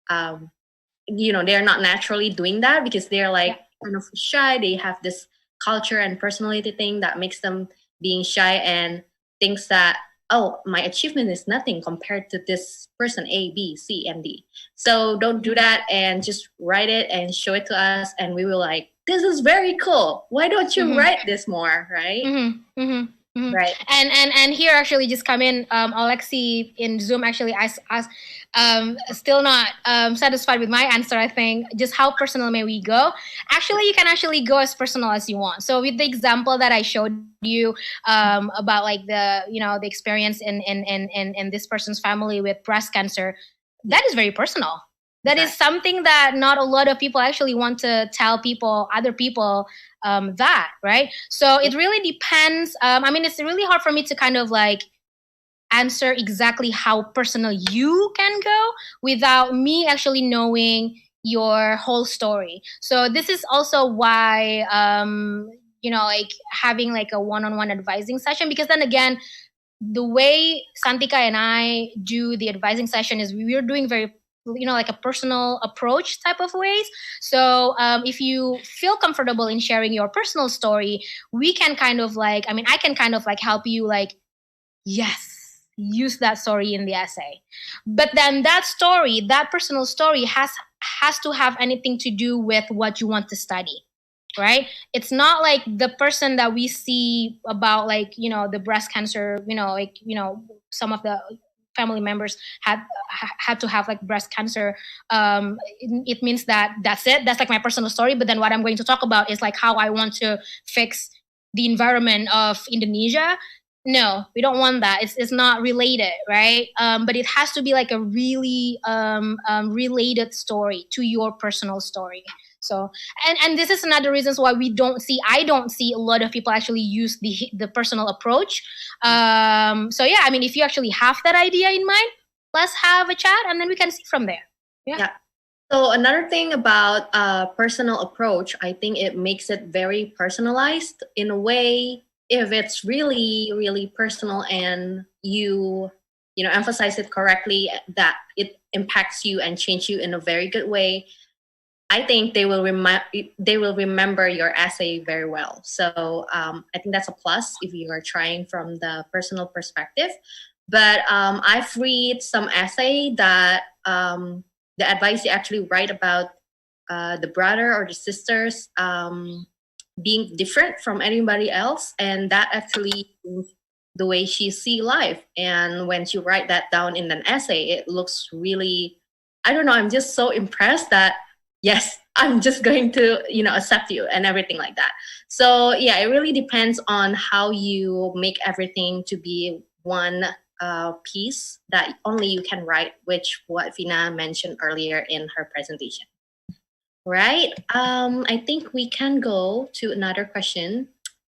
they're not naturally doing that because they're like kind of shy. They have this culture and personality thing that makes them being shy and thinks that, oh, my achievement is nothing compared to this person A, B, C, and D. So don't do that and just write it and show it to us. And we will like, this is very cool. Why don't you write this more, right? Right. And here actually just come in, Alexi in Zoom actually asked still not satisfied with my answer. I think just how personal may we go? Actually, you can actually go as personal as you want. So with the example that I showed you about like the the experience in this person's family with breast cancer, that is very personal. That is something that not a lot of people actually want to tell other people that, right? So it really depends. I mean, it's really hard for me to kind of like answer exactly how personal you can go without me actually knowing your whole story. So this is also why, like having like a one-on-one advising session, because then again, the way Santika and I do the advising session is we're doing very like a personal approach type of ways. So if you feel comfortable in sharing your personal story, we can kind of like, I can kind of like help you like, yes, use that story in the essay. But then that story, that personal story has to have anything to do with what you want to study, right? It's not like the person that we see about like, the breast cancer, some of the family members had to have like breast cancer. It means that's it. That's like my personal story. But then what I'm going to talk about is like how I want to fix the environment of Indonesia. No, we don't want that. It's not related, right? But it has to be like a really related story to your personal story. So, and this is another reasons why I don't see a lot of people actually use the personal approach. So yeah, if you actually have that idea in mind, let's have a chat and then we can see from there. Yeah. So another thing about personal approach, I think it makes it very personalized in a way. If it's really, really personal and you emphasize it correctly, that it impacts you and change you in a very good way, I think they will remember your essay very well. So I think that's a plus if you are trying from the personal perspective. But I've read some essay that the advice you actually write about the brother or the sisters being different from anybody else, and that actually the way she see life. And when she write that down in an essay, it looks really, I don't know, I'm just so impressed that yes, I'm just going to accept you and everything like that. So yeah, it really depends on how you make everything to be one piece that only you can write, which what Vina mentioned earlier in her presentation. Right. I think we can go to another question.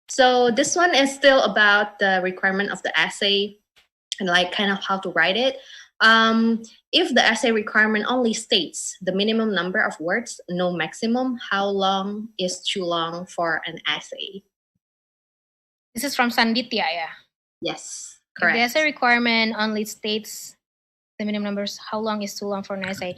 So this one is still about the requirement of the essay and like kind of how to write it. If the essay requirement only states the minimum number of words, no maximum, how long is too long for an essay? This is from Sanditya, yeah? Yes, correct. If the essay requirement only states the minimum numbers, how long is too long for an essay?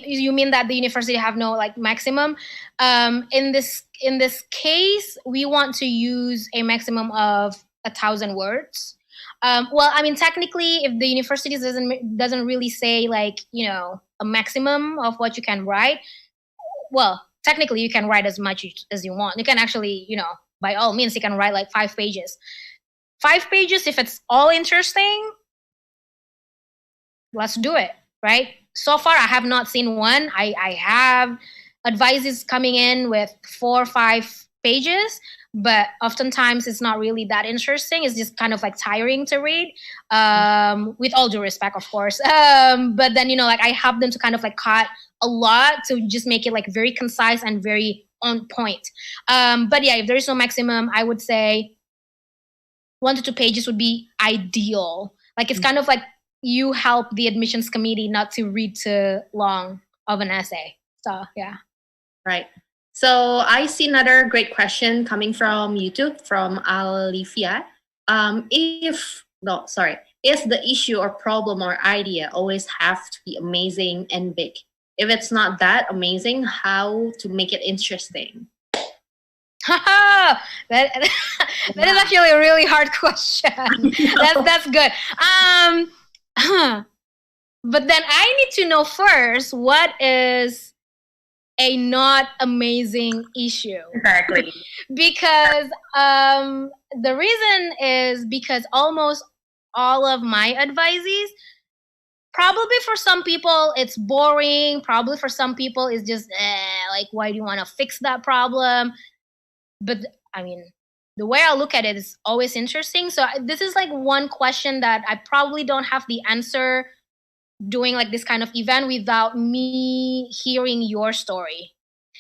You mean that the university have no like maximum? In this case, we want to use a maximum of 1,000 words. Technically, if the university doesn't really say like a maximum of what you can write, well, technically you can write as much as you want. You can actually, by all means, you can write like 5 pages. 5 pages, if it's all interesting, let's do it, right? So far, I have not seen one. I have advices coming in with 4 or 5 pages, but oftentimes it's not really that interesting. It's just kind of like tiring to read, with all due respect, of course. But then, I help them to kind of like cut a lot to just make it like very concise and very on point. But yeah, if there is no maximum, I would say 1 to 2 pages would be ideal. Like it's kind of like you help the admissions committee not to read too long of an essay. So yeah. Right. So I see another great question coming from YouTube from Alifia. Is the issue or problem or idea always have to be amazing and big? If it's not that amazing, how to make it interesting? that is actually a really hard question. that's good. But then I need to know first, what is a not amazing issue? Exactly. Because the reason is because almost all of my advisees, probably for some people it's boring, probably for some people it's just like, why do you want to fix that problem? But I mean, the way I look at it is always interesting. So this is like one question that I probably don't have the answer doing like this kind of event without me hearing your story.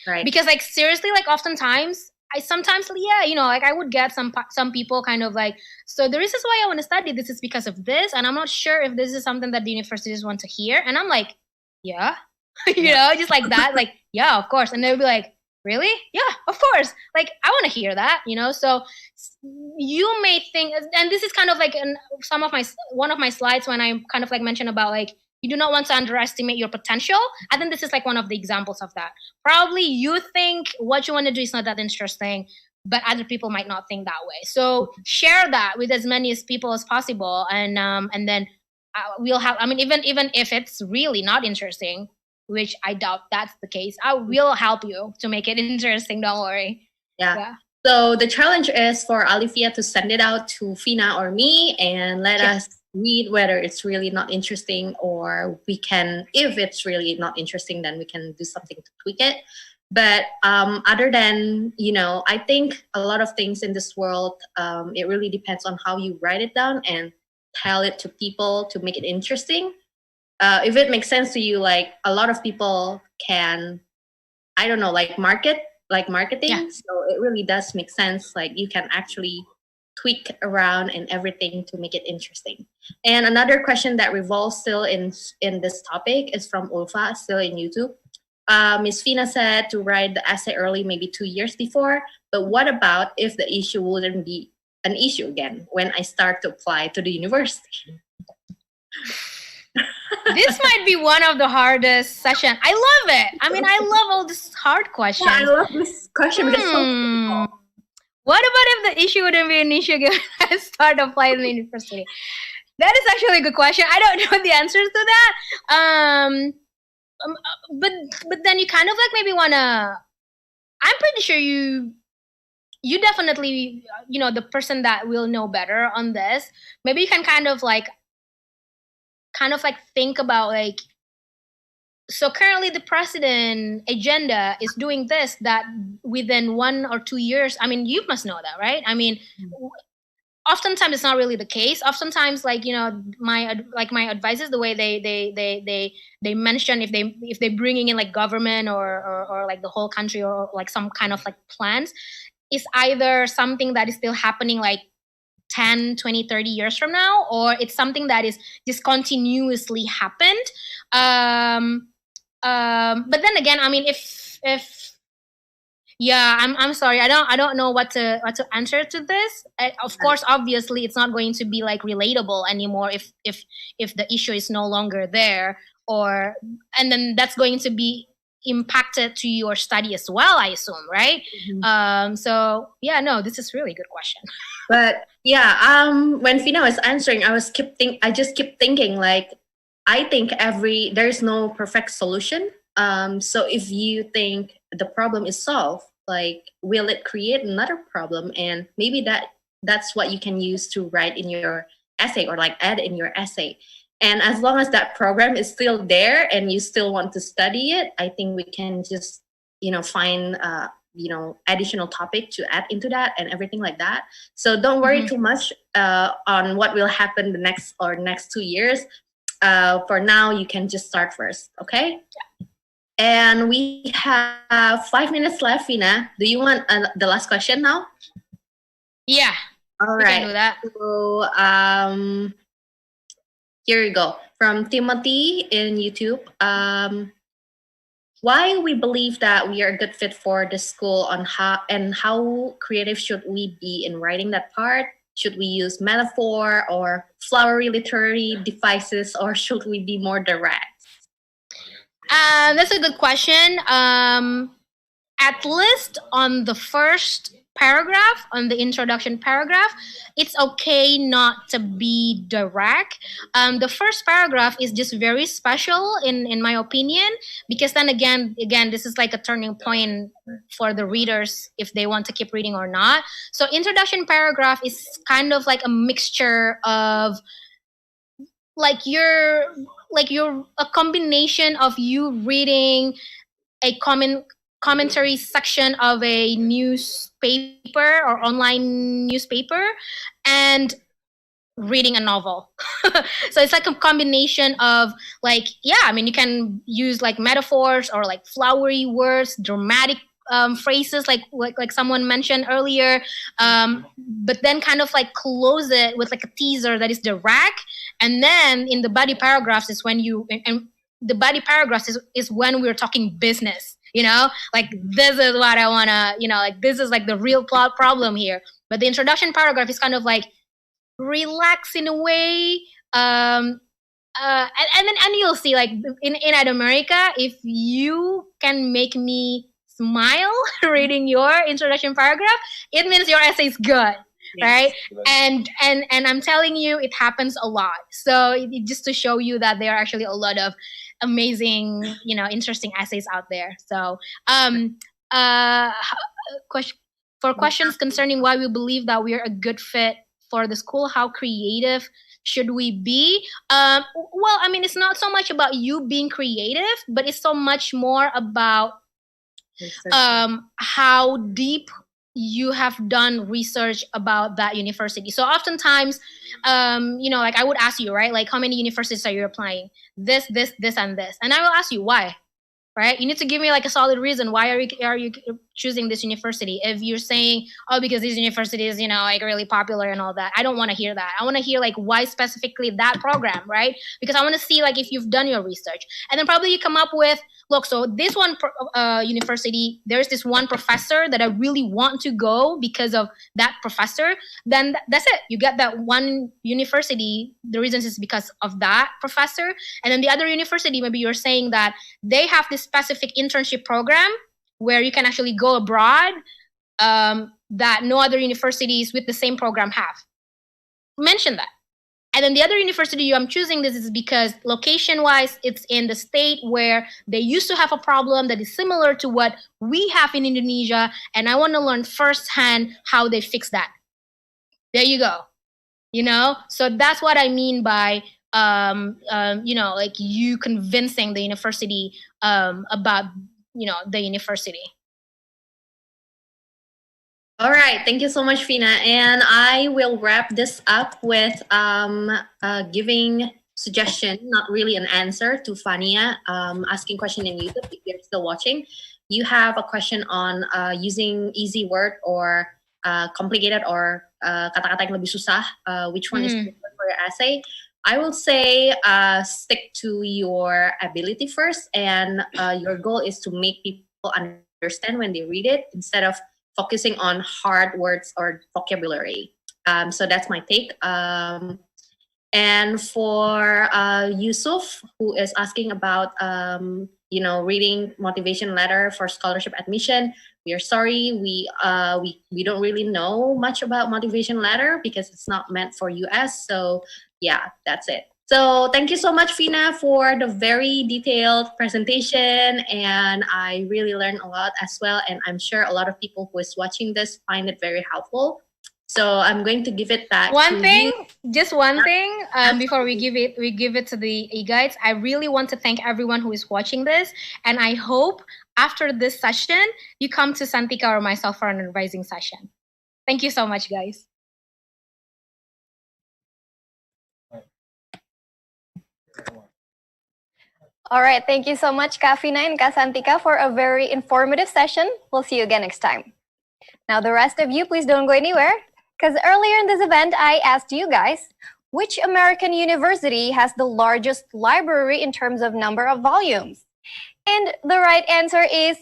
Right. Because like seriously, like oftentimes I sometimes, like I would get some people kind of like, so the reason why I want to study this is because of this, and I'm not sure if this is something that the universities want to hear. And I'm like, yeah, just like that, like, yeah, of course. And they'll be like, really? Yeah, of course. Like, I want to hear that, So you may think, and this is kind of like one of my slides when I kind of like mentioned about like, you do not want to underestimate your potential. I think this is like one of the examples of that. Probably you think what you want to do is not that interesting, but other people might not think that way. So share that with as many people as possible, and then we'll have. I mean, even if it's really not interesting, which I doubt that's the case, I will help you to make it interesting. Don't worry. Yeah. So the challenge is for Alifia to send it out to Fina or me and let us read whether it's really not interesting, or we can, if it's really not interesting, then we can do something to tweak it. But other than, I think a lot of things in this world, it really depends on how you write it down and tell it to people to make it interesting. If it makes sense to you, like a lot of people can, I don't know, like marketing. Yeah. So it really does make sense. Like you can actually tweak around and everything to make it interesting. And another question that revolves still in this topic is from Ulfa, still in YouTube. Ms. Fina said to write the essay early, maybe 2 years before. But what about if the issue wouldn't be an issue again when I start to apply to the university? This might be one of the hardest sessions. I love it. I mean, I love all these hard questions. Yeah, I love this question because it's so simple. What about if the issue wouldn't be an issue again when I start applying to the university? That is actually a good question. I don't know the answers to that. But then you kind of like maybe wanna. I'm pretty sure you definitely, the person that will know better on this. Maybe you can kind of like think about like, so currently the president agenda is doing this, that within 1 or 2 years. I mean, you must know that, right? I mean, oftentimes it's not really the case. Oftentimes, like, my advices, the way they mention if they bringing in like government or like the whole country or like some kind of like plans, is either something that is still happening like 10, 20, 30 years from now, or it's something that is just continuously happened. But then again, I mean, if I'm sorry, I don't know what to answer to this. Of course, obviously, it's not going to be like relatable anymore if the issue is no longer there, and then that's going to be impacted to your study as well, I assume, right? Mm-hmm. So yeah, no, this is really good question. But yeah, when Fina was answering, I just keep thinking like, I think there's no perfect solution. So if you think the problem is solved, like, will it create another problem? And maybe that's what you can use to write in your essay or like add in your essay. And as long as that program is still there and you still want to study it, I think we can just, find, additional topic to add into that and everything like that. So don't worry too much on what will happen the next 2 years. For now, you can just start first, okay? Yeah. And we have 5 minutes left, Fina. Do you want the last question now? Yeah, All We can right. do that. So here you go. From Timothy in YouTube. Why we believe that we are a good fit for the school on how creative should we be in writing that part? Should we use metaphor or flowery literary devices, or should we be more direct? That's a good question. At least on the first paragraph, on the introduction paragraph, it's okay not to be direct. The first paragraph is just very special in my opinion, because then again, this is like a turning point for the readers if they want to keep reading or not. So introduction paragraph is kind of like a mixture of like you're a combination of you reading a commentary section of a newspaper or online newspaper and reading a novel. So it's like a combination of like, yeah, I mean, you can use like metaphors or like flowery words, dramatic phrases like someone mentioned earlier, but then kind of like close it with like a teaser that is direct, and then in the body paragraphs is when and the body paragraphs is when we're talking business, like this is what I want to, like this is like the real plot problem here. But the introduction paragraph is kind of like relax in a way, and then you'll see like in America, if you can make me smile reading your introduction paragraph, it means your essay is good. Right. And I'm telling you, it happens a lot. So just to show you that there are actually a lot of amazing, interesting essays out there. So for questions concerning why we believe that we are a good fit for the school, how creative should we be? Well, I mean, it's not so much about you being creative, but it's so much more about how deep you have done research about that university. So oftentimes, like I would ask you, right? Like, how many universities are you applying? This, and this. And I will ask you why, right? You need to give me like a solid reason. Why are you choosing this university? If you're saying, oh, because this university is, like really popular and all that, I don't want to hear that. I want to hear like why specifically that program, right? Because I want to see like if you've done your research. And then probably you come up with, look, so this one university, there's this one professor that I really want to go because of that professor. Then that's it. You get that one university. The reason is because of that professor. And then the other university, maybe you're saying that they have this specific internship program where you can actually go abroad that no other universities with the same program have. Mention that. And then the other university I'm choosing this is because location-wise, it's in the state where they used to have a problem that is similar to what we have in Indonesia, and I want to learn firsthand how they fix that. There you go. So that's what I mean by, like you convincing the university about, the university. All right, thank you so much, Fina. And I will wrap this up with giving suggestion, not really an answer, to Fania, asking question in YouTube if you're still watching. You have a question on using easy word or complicated or kata-kata yang lebih susah. Which one is good for your essay? I will say stick to your ability first, and your goal is to make people understand when they read it instead of focusing on hard words or vocabulary. So that's my take. And for Yusuf, who is asking about, reading motivation letter for scholarship admission, we are sorry. We don't really know much about motivation letter because it's not meant for US. So yeah, that's it. So thank you so much, Fina, for the very detailed presentation. And I really learned a lot as well. And I'm sure a lot of people who is watching this find it very helpful. So I'm going to give it back Just one thing, before we give it to the e-guides. I really want to thank everyone who is watching this. And I hope after this session, you come to Santika or myself for an advising session. Thank you so much, guys. All right, thank you so much, Kak Fina and Kak Santika, for a very informative session. We'll see you again next time. Now, the rest of you, please don't go anywhere. Because earlier in this event, I asked you guys, which American university has the largest library in terms of number of volumes? And the right answer is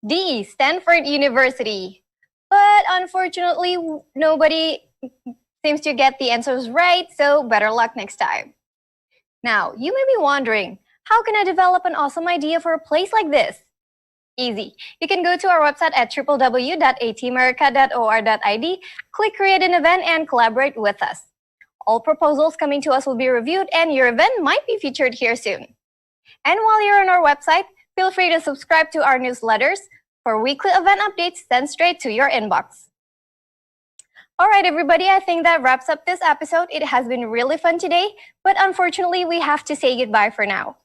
D, Stanford University. But unfortunately, nobody seems to get the answers right, so better luck next time. Now, you may be wondering, how can I develop an awesome idea for a place like this? Easy. You can go to our website at www.atamerica.or.id, click create an event, and collaborate with us. All proposals coming to us will be reviewed, and your event might be featured here soon. And while you're on our website, feel free to subscribe to our newsletters for weekly event updates sent straight to your inbox. All right, everybody, I think that wraps up this episode. It has been really fun today, but unfortunately, we have to say goodbye for now.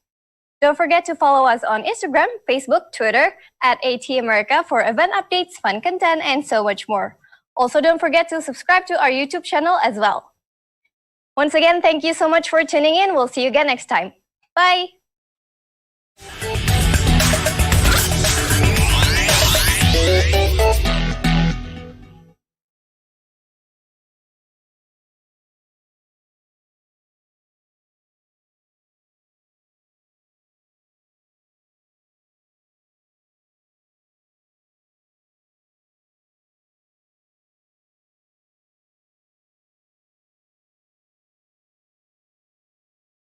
Don't forget to follow us on Instagram, Facebook, Twitter, at ATAmerica for event updates, fun content, and so much more. Also, don't forget to subscribe to our YouTube channel as well. Once again, thank you so much for tuning in. We'll see you again next time. Bye!